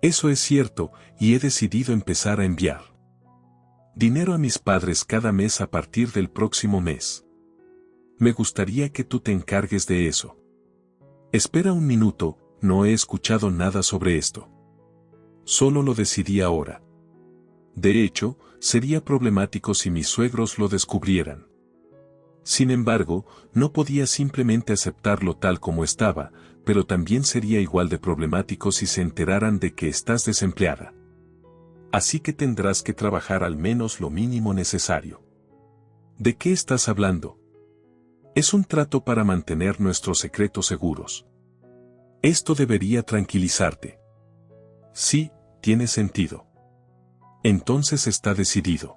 Eso es cierto, y he decidido empezar a enviar dinero a mis padres cada mes a partir del próximo mes. Me gustaría que tú te encargues de eso. Espera un minuto, no he escuchado nada sobre esto. Solo lo decidí ahora. De hecho, sería problemático si mis suegros lo descubrieran. Sin embargo, no podía simplemente aceptarlo tal como estaba, pero también sería igual de problemático si se enteraran de que estás desempleada. Así que tendrás que trabajar al menos lo mínimo necesario. ¿De qué estás hablando? Es un trato para mantener nuestros secretos seguros. Esto debería tranquilizarte. Sí, tiene sentido. Entonces está decidido.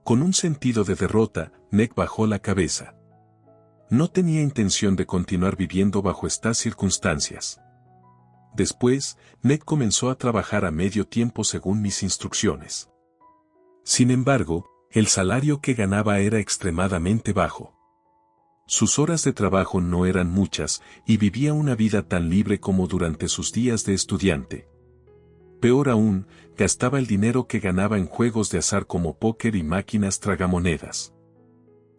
Con un sentido de derrota, Nick bajó la cabeza. No tenía intención de continuar viviendo bajo estas circunstancias. Después, Nick comenzó a trabajar a medio tiempo según mis instrucciones. Sin embargo, el salario que ganaba era extremadamente bajo. Sus horas de trabajo no eran muchas y vivía una vida tan libre como durante sus días de estudiante. Peor aún, gastaba el dinero que ganaba en juegos de azar como póker y máquinas tragamonedas.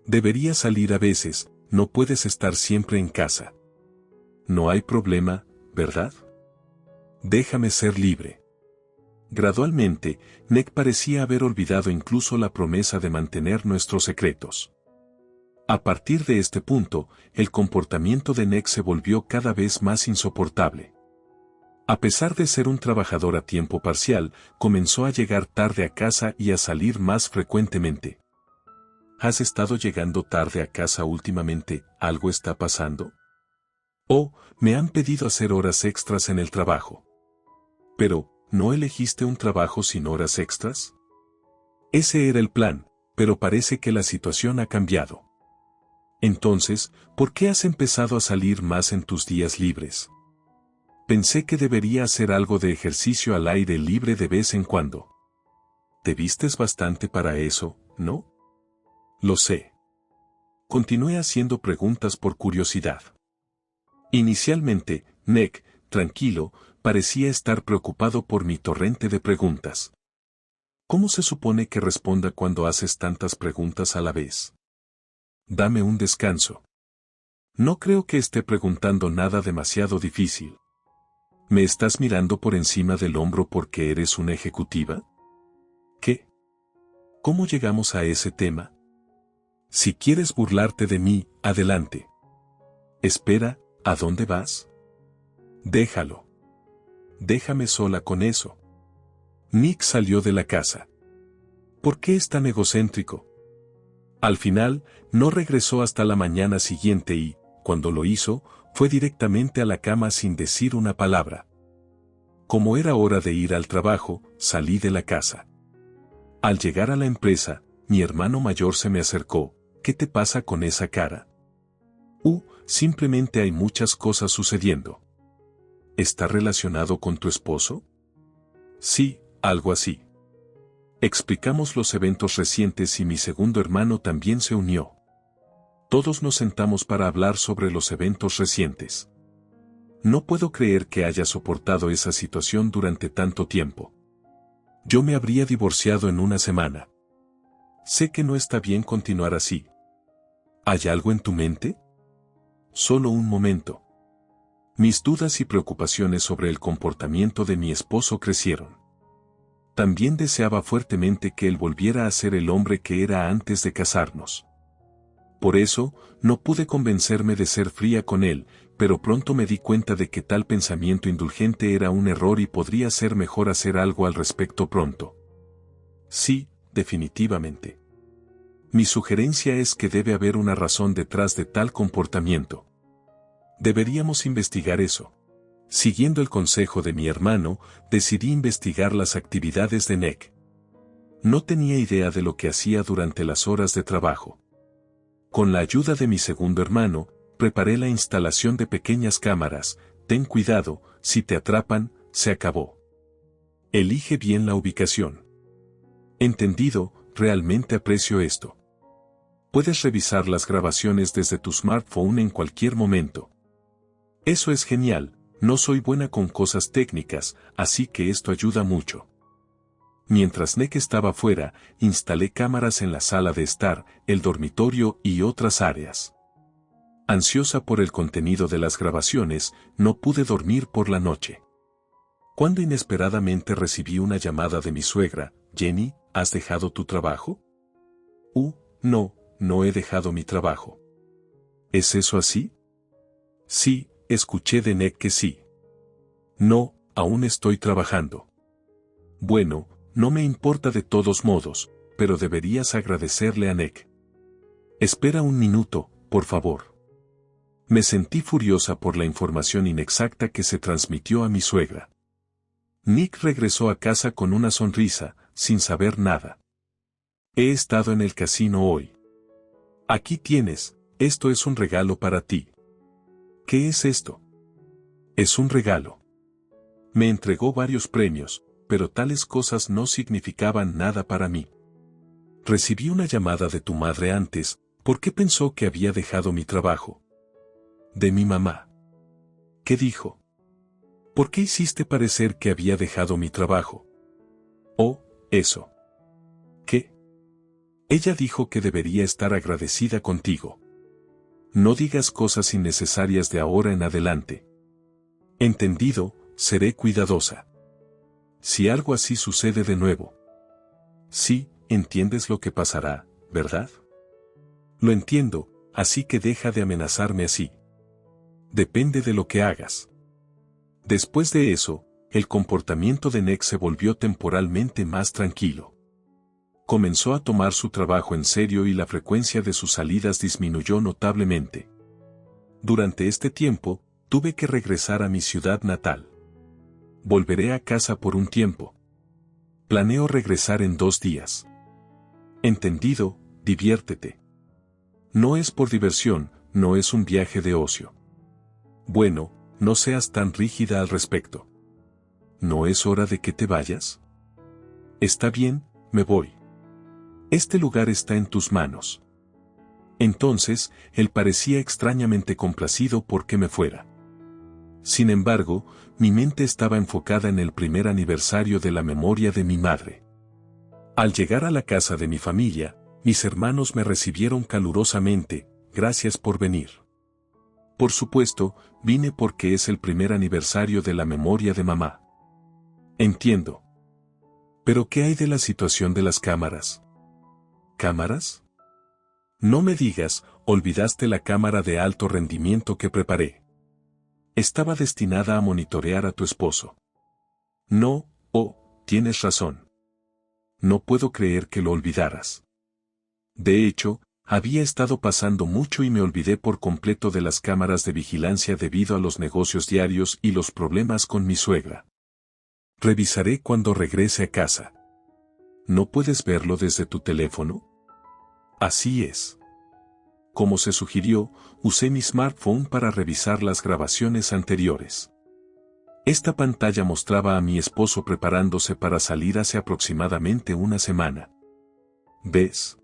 Deberías salir a veces, no puedes estar siempre en casa. No hay problema, ¿verdad? Déjame ser libre. Gradualmente, Nick parecía haber olvidado incluso la promesa de mantener nuestros secretos. A partir de este punto, el comportamiento de Nick se volvió cada vez más insoportable. A pesar de ser un trabajador a tiempo parcial, comenzó a llegar tarde a casa y a salir más frecuentemente. ¿Has estado llegando tarde a casa últimamente? ¿Algo está pasando? Oh, me han pedido hacer horas extras en el trabajo. Pero, ¿no elegiste un trabajo sin horas extras? Ese era el plan, pero parece que la situación ha cambiado. Entonces, ¿por qué has empezado a salir más en tus días libres? Pensé que debería hacer algo de ejercicio al aire libre de vez en cuando. Te vistes bastante para eso, ¿no? Lo sé. Continué haciendo preguntas por curiosidad. Inicialmente, Nick, tranquilo, parecía estar preocupado por mi torrente de preguntas. ¿Cómo se supone que responda cuando haces tantas preguntas a la vez? Dame un descanso. No creo que esté preguntando nada demasiado difícil. ¿Me estás mirando por encima del hombro porque eres una ejecutiva? ¿Qué? ¿Cómo llegamos a ese tema? Si quieres burlarte de mí, adelante. Espera, ¿a dónde vas? Déjalo. Déjame sola con eso. Nick salió de la casa. ¿Por qué es tan egocéntrico? Al final, no regresó hasta la mañana siguiente y, cuando lo hizo, fue directamente a la cama sin decir una palabra. Como era hora de ir al trabajo, salí de la casa. Al llegar a la empresa, mi hermano mayor se me acercó. ¿Qué te pasa con esa cara? Simplemente hay muchas cosas sucediendo. ¿Está relacionado con tu esposo? Sí, algo así. Explicamos los eventos recientes y mi segundo hermano también se unió. Todos nos sentamos para hablar sobre los eventos recientes. No puedo creer que haya soportado esa situación durante tanto tiempo. Yo me habría divorciado en una semana. Sé que no está bien continuar así. ¿Hay algo en tu mente? Solo un momento. Mis dudas y preocupaciones sobre el comportamiento de mi esposo crecieron. También deseaba fuertemente que él volviera a ser el hombre que era antes de casarnos. Por eso, no pude convencerme de ser fría con él, pero pronto me di cuenta de que tal pensamiento indulgente era un error y podría ser mejor hacer algo al respecto pronto. Sí, definitivamente. Mi sugerencia es que debe haber una razón detrás de tal comportamiento. Deberíamos investigar eso. Siguiendo el consejo de mi hermano, decidí investigar las actividades de Nick. No tenía idea de lo que hacía durante las horas de trabajo. Con la ayuda de mi segundo hermano, preparé la instalación de pequeñas cámaras. Ten cuidado, si te atrapan, se acabó. Elige bien la ubicación. Entendido, realmente aprecio esto. Puedes revisar las grabaciones desde tu smartphone en cualquier momento. Eso es genial. No soy buena con cosas técnicas, así que esto ayuda mucho. Mientras Nick estaba fuera, instalé cámaras en la sala de estar, el dormitorio y otras áreas. Ansiosa por el contenido de las grabaciones, no pude dormir por la noche. Cuando inesperadamente recibí una llamada de mi suegra, Jenny, ¿has dejado tu trabajo? No he dejado mi trabajo. ¿Es eso así? Sí, escuché de Nick que sí. No, aún estoy trabajando. Bueno, no me importa de todos modos, pero deberías agradecerle a Nick. Espera un minuto, por favor. Me sentí furiosa por la información inexacta que se transmitió a mi suegra. Nick regresó a casa con una sonrisa, sin saber nada. He estado en el casino hoy. Aquí tienes, esto es un regalo para ti. ¿Qué es esto? Es un regalo. Me entregó varios premios, pero tales cosas no significaban nada para mí. Recibí una llamada de tu madre antes, ¿por qué pensó que había dejado mi trabajo? De mi mamá. ¿Qué dijo? ¿Por qué hiciste parecer que había dejado mi trabajo? Oh, eso. ¿Qué? Ella dijo que debería estar agradecida contigo. No digas cosas innecesarias de ahora en adelante. Entendido, seré cuidadosa. Si algo así sucede de nuevo. Sí, entiendes lo que pasará, ¿verdad? Lo entiendo, así que deja de amenazarme así. Depende de lo que hagas. Después de eso, el comportamiento de Nick se volvió temporalmente más tranquilo. Comenzó a tomar su trabajo en serio y la frecuencia de sus salidas disminuyó notablemente. Durante este tiempo, tuve que regresar a mi ciudad natal. Volveré a casa por un tiempo. Planeo regresar en 2 días. Entendido, diviértete. No es por diversión, no es un viaje de ocio. Bueno, no seas tan rígida al respecto. ¿No es hora de que te vayas? Está bien, me voy. Este lugar está en tus manos. Entonces, él parecía extrañamente complacido por que me fuera. Sin embargo, mi mente estaba enfocada en el primer aniversario de la memoria de mi madre. Al llegar a la casa de mi familia, mis hermanos me recibieron calurosamente, gracias por venir. Por supuesto, vine porque es el primer aniversario de la memoria de mamá. Entiendo. ¿Pero qué hay de la situación de las cámaras? ¿Cámaras? No me digas, olvidaste la cámara de alto rendimiento que preparé. Estaba destinada a monitorear a tu esposo. No, tienes razón. No puedo creer que lo olvidaras. De hecho, había estado pasando mucho y me olvidé por completo de las cámaras de vigilancia debido a los negocios diarios y los problemas con mi suegra. Revisaré cuando regrese a casa. ¿No puedes verlo desde tu teléfono? Así es. Como se sugirió, usé mi smartphone para revisar las grabaciones anteriores. Esta pantalla mostraba a mi esposo preparándose para salir hace aproximadamente una semana. ¿Ves?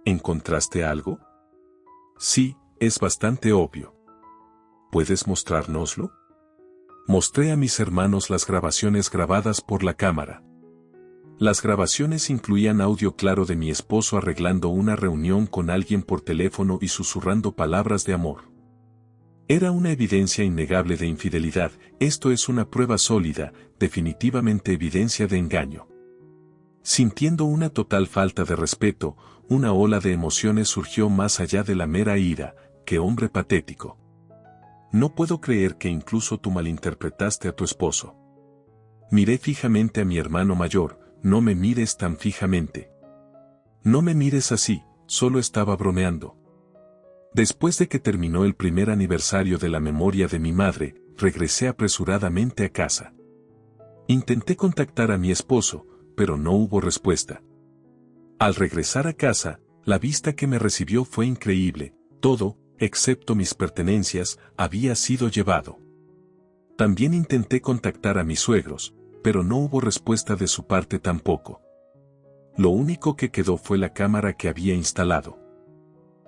¿Encontraste algo? Sí, es bastante obvio. ¿Puedes mostrárnoslo? Mostré a mis hermanos las grabaciones grabadas por la cámara. Las grabaciones incluían audio claro de mi esposo arreglando una reunión con alguien por teléfono y susurrando palabras de amor. Era una evidencia innegable de infidelidad, esto es una prueba sólida, definitivamente evidencia de engaño. Sintiendo una total falta de respeto, una ola de emociones surgió más allá de la mera ira. ¡Qué hombre patético! No puedo creer que incluso tú malinterpretaste a tu esposo. Miré fijamente a mi hermano mayor. No me mires tan fijamente. No me mires así, solo estaba bromeando. Después de que terminó el primer aniversario de la memoria de mi madre, regresé apresuradamente a casa. Intenté contactar a mi esposo, pero no hubo respuesta. Al regresar a casa, la vista que me recibió fue increíble, todo, excepto mis pertenencias, había sido llevado. También intenté contactar a mis suegros, pero no hubo respuesta de su parte tampoco. Lo único que quedó fue la cámara que había instalado.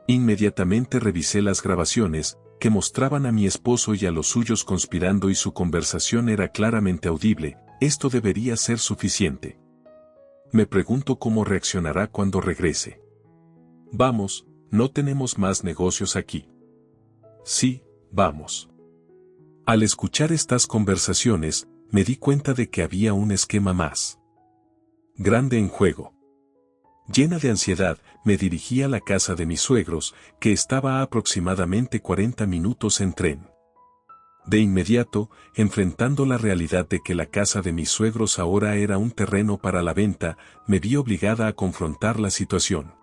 Inmediatamente revisé las grabaciones, que mostraban a mi esposo y a los suyos conspirando y su conversación era claramente audible. Esto debería ser suficiente. Me pregunto cómo reaccionará cuando regrese. Vamos, no tenemos más negocios aquí. Sí, vamos. Al escuchar estas conversaciones, me di cuenta de que había un esquema más grande en juego. Llena de ansiedad, me dirigí a la casa de mis suegros, que estaba a aproximadamente 40 minutos en tren. De inmediato, enfrentando la realidad de que la casa de mis suegros ahora era un terreno para la venta, me vi obligada a confrontar la situación.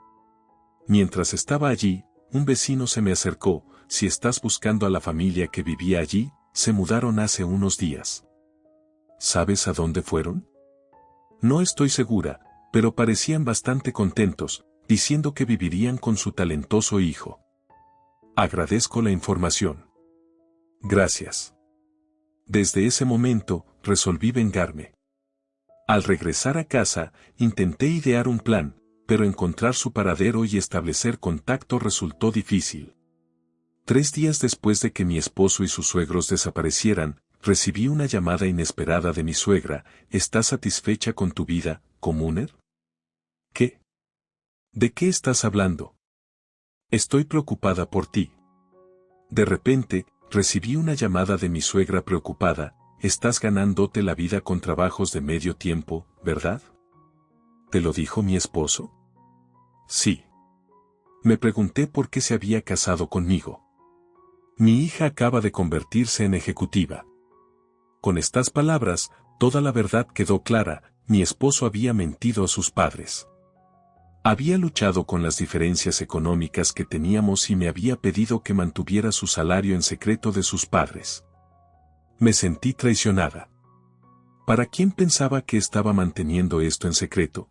Mientras estaba allí, un vecino se me acercó. Si estás buscando a la familia que vivía allí, se mudaron hace unos días. ¿Sabes a dónde fueron? No estoy segura, pero parecían bastante contentos, diciendo que vivirían con su talentoso hijo. Agradezco la información. Gracias. Desde ese momento, resolví vengarme. Al regresar a casa, intenté idear un plan, pero encontrar su paradero y establecer contacto resultó difícil. 3 días después de que mi esposo y sus suegros desaparecieran, recibí una llamada inesperada de mi suegra. ¿Estás satisfecha con tu vida, Communer? ¿Qué? ¿De qué estás hablando? Estoy preocupada por ti. De repente, recibí una llamada de mi suegra preocupada. Estás ganándote la vida con trabajos de medio tiempo, ¿verdad? ¿Te lo dijo mi esposo? Sí. Me pregunté por qué se había casado conmigo. Mi hija acaba de convertirse en ejecutiva. Con estas palabras, toda la verdad quedó clara. Mi esposo había mentido a sus padres. Había luchado con las diferencias económicas que teníamos y me había pedido que mantuviera su salario en secreto de sus padres. Me sentí traicionada. ¿Para quién pensaba que estaba manteniendo esto en secreto?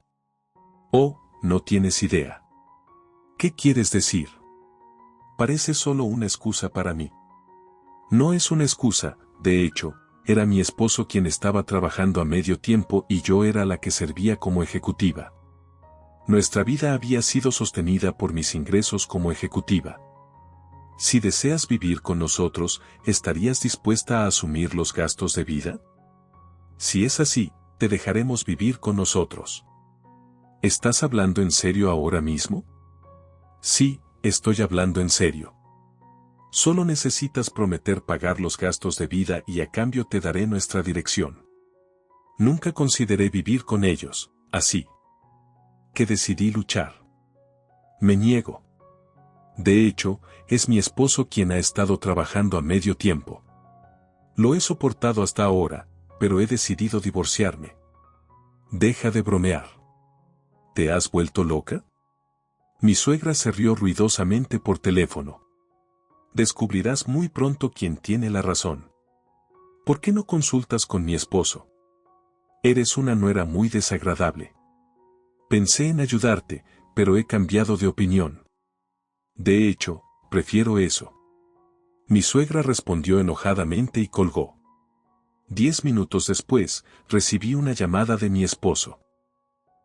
Oh, no tienes idea. ¿Qué quieres decir? Parece solo una excusa para mí. No es una excusa, de hecho, era mi esposo quien estaba trabajando a medio tiempo y yo era la que servía como ejecutiva. Nuestra vida había sido sostenida por mis ingresos como ejecutiva. Si deseas vivir con nosotros, ¿estarías dispuesta a asumir los gastos de vida? Si es así, te dejaremos vivir con nosotros. ¿Estás hablando en serio ahora mismo? Sí, estoy hablando en serio. Solo necesitas prometer pagar los gastos de vida y a cambio te daré nuestra dirección. Nunca consideré vivir con ellos, así que decidí luchar. Me niego. De hecho, es mi esposo quien ha estado trabajando a medio tiempo. Lo he soportado hasta ahora, pero he decidido divorciarme. Deja de bromear. ¿Te has vuelto loca? Mi suegra se rió ruidosamente por teléfono. Descubrirás muy pronto quién tiene la razón. ¿Por qué no consultas con mi esposo? Eres una nuera muy desagradable. Pensé en ayudarte, pero he cambiado de opinión. De hecho, prefiero eso. Mi suegra respondió enojadamente y colgó. 10 minutos después, recibí una llamada de mi esposo.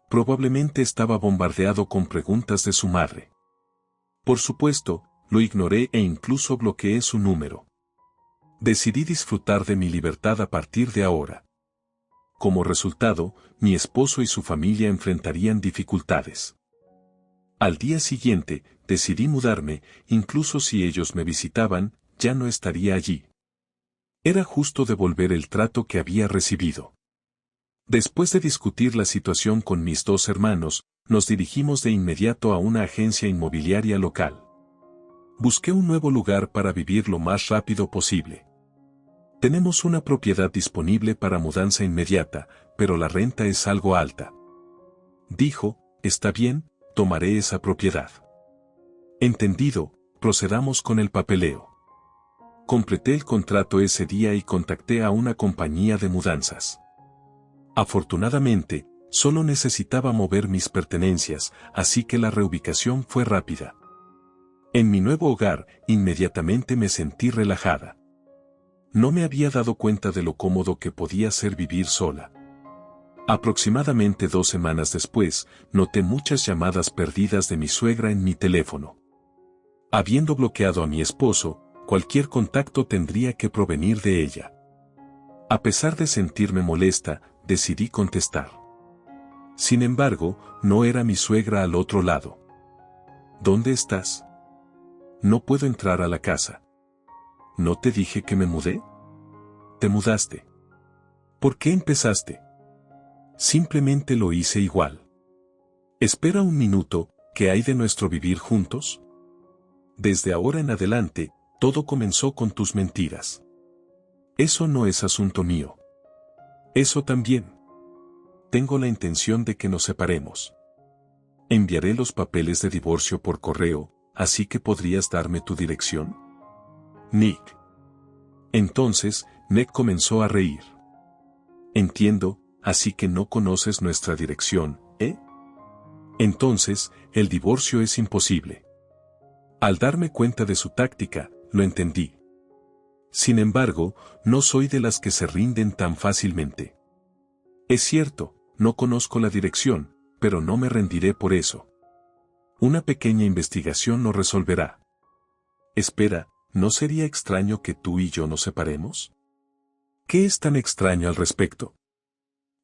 Probablemente estaba bombardeado con preguntas de su madre. Por supuesto, lo ignoré e incluso bloqueé su número. Decidí disfrutar de mi libertad a partir de ahora. Como resultado, mi esposo y su familia enfrentarían dificultades. Al día siguiente, decidí mudarme, incluso si ellos me visitaban, ya no estaría allí. Era justo devolver el trato que había recibido. Después de discutir la situación con mis 2 hermanos, nos dirigimos de inmediato a una agencia inmobiliaria local. Busqué un nuevo lugar para vivir lo más rápido posible. Tenemos una propiedad disponible para mudanza inmediata, pero la renta es algo alta. Dijo, está bien, tomaré esa propiedad. Entendido, procedamos con el papeleo. Completé el contrato ese día y contacté a una compañía de mudanzas. Afortunadamente, solo necesitaba mover mis pertenencias, así que la reubicación fue rápida. En mi nuevo hogar, inmediatamente me sentí relajada. No me había dado cuenta de lo cómodo que podía ser vivir sola. Aproximadamente 2 semanas después, noté muchas llamadas perdidas de mi suegra en mi teléfono. Habiendo bloqueado a mi esposo, cualquier contacto tendría que provenir de ella. A pesar de sentirme molesta, decidí contestar. Sin embargo, no era mi suegra al otro lado. ¿Dónde estás? No puedo entrar a la casa. ¿No te dije que me mudé? Te mudaste. ¿Por qué empezaste? Simplemente lo hice igual. Espera un minuto, ¿qué hay de nuestro vivir juntos? Desde ahora en adelante, todo comenzó con tus mentiras. Eso no es asunto mío. Eso también. Tengo la intención de que nos separemos. Enviaré los papeles de divorcio por correo, así que podrías darme tu dirección. Nick. Entonces, Nick comenzó a reír. Entiendo, así que no conoces nuestra dirección, ¿eh? Entonces, el divorcio es imposible. Al darme cuenta de su táctica, lo entendí. Sin embargo, no soy de las que se rinden tan fácilmente. Es cierto, no conozco la dirección, pero no me rendiré por eso. Una pequeña investigación lo resolverá. Espera, ¿no sería extraño que tú y yo nos separemos? ¿Qué es tan extraño al respecto?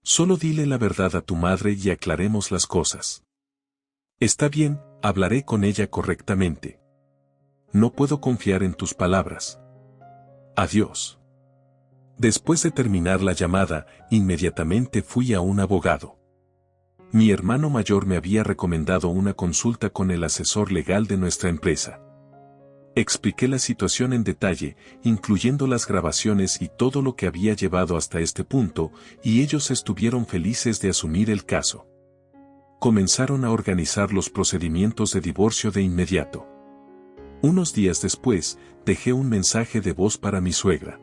Solo dile la verdad a tu madre y aclaremos las cosas. Está bien, hablaré con ella correctamente. No puedo confiar en tus palabras. Adiós. Después de terminar la llamada, inmediatamente fui a un abogado. Mi hermano mayor me había recomendado una consulta con el asesor legal de nuestra empresa. Expliqué la situación en detalle, incluyendo las grabaciones y todo lo que había llevado hasta este punto, y ellos estuvieron felices de asumir el caso. Comenzaron a organizar los procedimientos de divorcio de inmediato. Unos días después, dejé un mensaje de voz para mi suegra.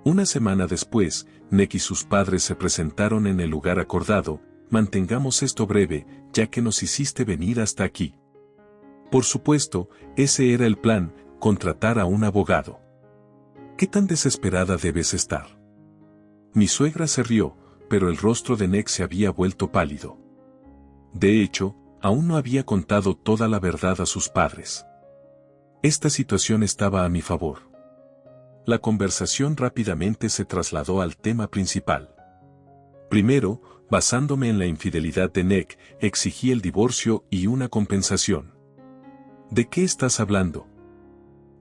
Una semana después, Nick y sus padres se presentaron en el lugar acordado. Mantengamos esto breve, ya que nos hiciste venir hasta aquí. Por supuesto, ese era el plan, contratar a un abogado. ¿Qué tan desesperada debes estar? Mi suegra se rió, pero el rostro de Nick se había vuelto pálido. De hecho, aún no había contado toda la verdad a sus padres. Esta situación estaba a mi favor. La conversación rápidamente se trasladó al tema principal. Primero, basándome en la infidelidad de Nick, exigí el divorcio y una compensación. ¿De qué estás hablando?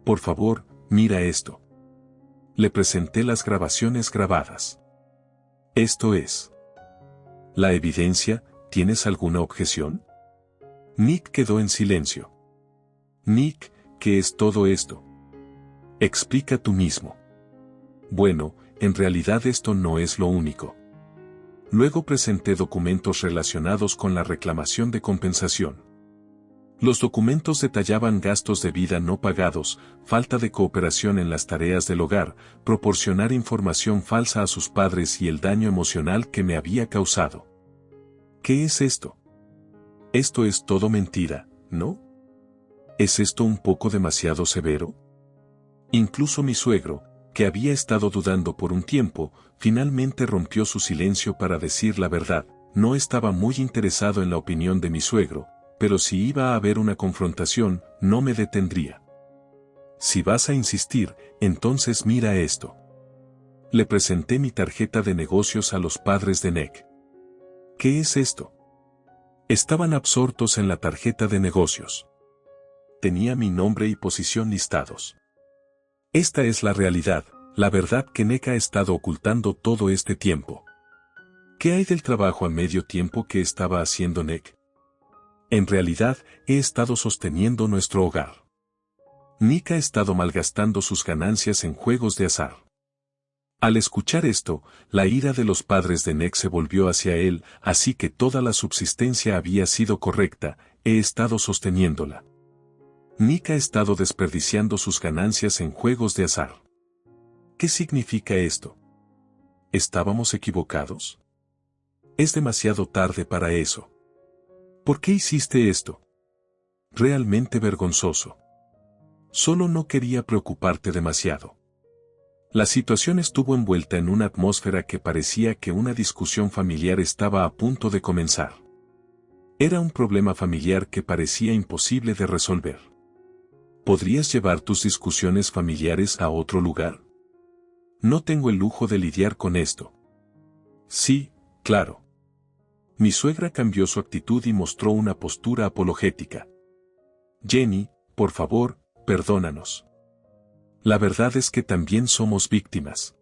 Por favor, mira esto. Le presenté las grabaciones grabadas. Esto es. La evidencia, ¿tienes alguna objeción? Nick quedó en silencio. Nick, ¿qué es todo esto? Explica tú mismo. Bueno, en realidad esto no es lo único. Luego presenté documentos relacionados con la reclamación de compensación. Los documentos detallaban gastos de vida no pagados, falta de cooperación en las tareas del hogar, proporcionar información falsa a sus padres y el daño emocional que me había causado. ¿Qué es esto? Esto es todo mentira, ¿no? ¿Es esto un poco demasiado severo? Incluso mi suegro, que había estado dudando por un tiempo, finalmente rompió su silencio para decir la verdad. No estaba muy interesado en la opinión de mi suegro, pero si iba a haber una confrontación, no me detendría. Si vas a insistir, entonces mira esto. Le presenté mi tarjeta de negocios a los padres de Nick. ¿Qué es esto? Estaban absortos en la tarjeta de negocios. Tenía mi nombre y posición listados. Esta es la realidad, la verdad que Nick ha estado ocultando todo este tiempo. ¿Qué hay del trabajo a medio tiempo que estaba haciendo Nick? En realidad, he estado sosteniendo nuestro hogar. Nick ha estado malgastando sus ganancias en juegos de azar. Al escuchar esto, la ira de los padres de Nick se volvió hacia él, así que toda la subsistencia había sido correcta, he estado sosteniéndola. Nick ha estado desperdiciando sus ganancias en juegos de azar. ¿Qué significa esto? ¿Estábamos equivocados? Es demasiado tarde para eso. ¿Por qué hiciste esto? Realmente vergonzoso. Solo no quería preocuparte demasiado. La situación estuvo envuelta en una atmósfera que parecía que una discusión familiar estaba a punto de comenzar. Era un problema familiar que parecía imposible de resolver. ¿Podrías llevar tus discusiones familiares a otro lugar? No tengo el lujo de lidiar con esto. Sí, claro. Mi suegra cambió su actitud y mostró una postura apologética. Jenny, por favor, perdónanos. La verdad es que también somos víctimas.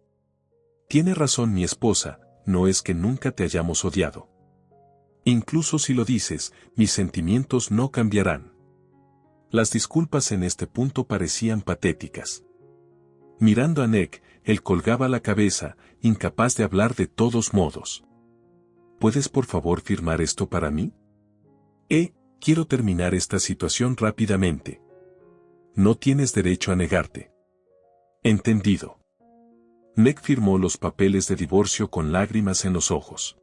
Tiene razón mi esposa, no es que nunca te hayamos odiado. Incluso si lo dices, mis sentimientos no cambiarán. Las disculpas en este punto parecían patéticas. Mirando a Nick, él colgaba la cabeza, incapaz de hablar de todos modos. ¿Puedes por favor firmar esto para mí? Quiero terminar esta situación rápidamente. No tienes derecho a negarte. Entendido. Nick firmó los papeles de divorcio con lágrimas en los ojos.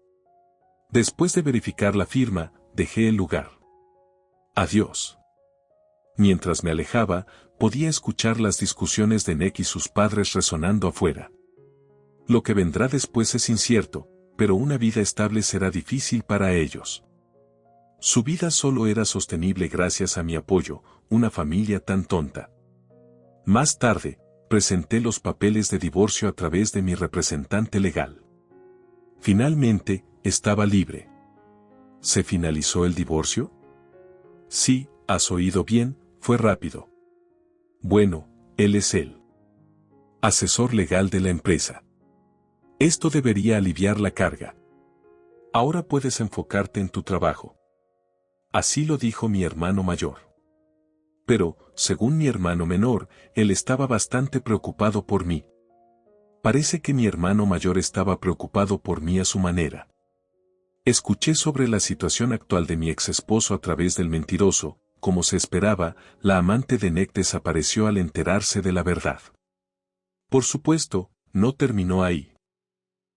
Después de verificar la firma, dejé el lugar. Adiós. Mientras me alejaba, podía escuchar las discusiones de Nick y sus padres resonando afuera. Lo que vendrá después es incierto, pero una vida estable será difícil para ellos. Su vida solo era sostenible gracias a mi apoyo, una familia tan tonta. Más tarde, presenté los papeles de divorcio a través de mi representante legal. Finalmente, estaba libre. ¿Se finalizó el divorcio? Sí, has oído bien, fue rápido. Bueno, él es el asesor legal de la empresa. Esto debería aliviar la carga. Ahora puedes enfocarte en tu trabajo. Así lo dijo mi hermano mayor. Pero, según mi hermano menor, él estaba bastante preocupado por mí. Parece que mi hermano mayor estaba preocupado por mí a su manera. Escuché sobre la situación actual de mi ex esposo a través del mentiroso. Como se esperaba, la amante de Nick desapareció al enterarse de la verdad. Por supuesto, no terminó ahí.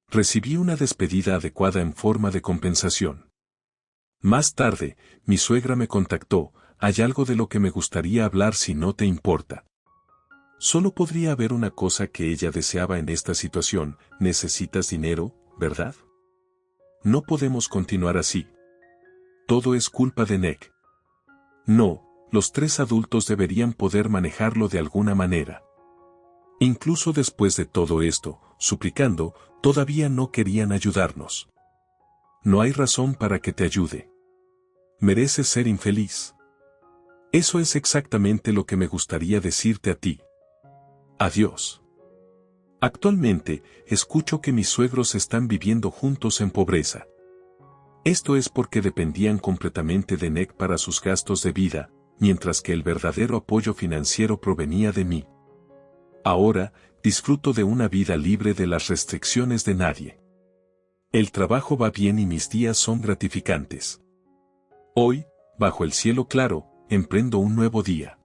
Recibí una despedida adecuada en forma de compensación. Más tarde, mi suegra me contactó. Hay algo de lo que me gustaría hablar si no te importa. Solo podría haber una cosa que ella deseaba en esta situación. Necesitas dinero, ¿verdad? No podemos continuar así. Todo es culpa de Nick. No, los 3 adultos deberían poder manejarlo de alguna manera. Incluso después de todo esto, suplicando, todavía no querían ayudarnos. No hay razón para que te ayude. Mereces ser infeliz. Eso es exactamente lo que me gustaría decirte a ti. Adiós. Actualmente, escucho que mis suegros están viviendo juntos en pobreza. Esto es porque dependían completamente de Nick para sus gastos de vida, mientras que el verdadero apoyo financiero provenía de mí. Ahora, disfruto de una vida libre de las restricciones de nadie. El trabajo va bien y mis días son gratificantes. Hoy, bajo el cielo claro, emprendo un nuevo día.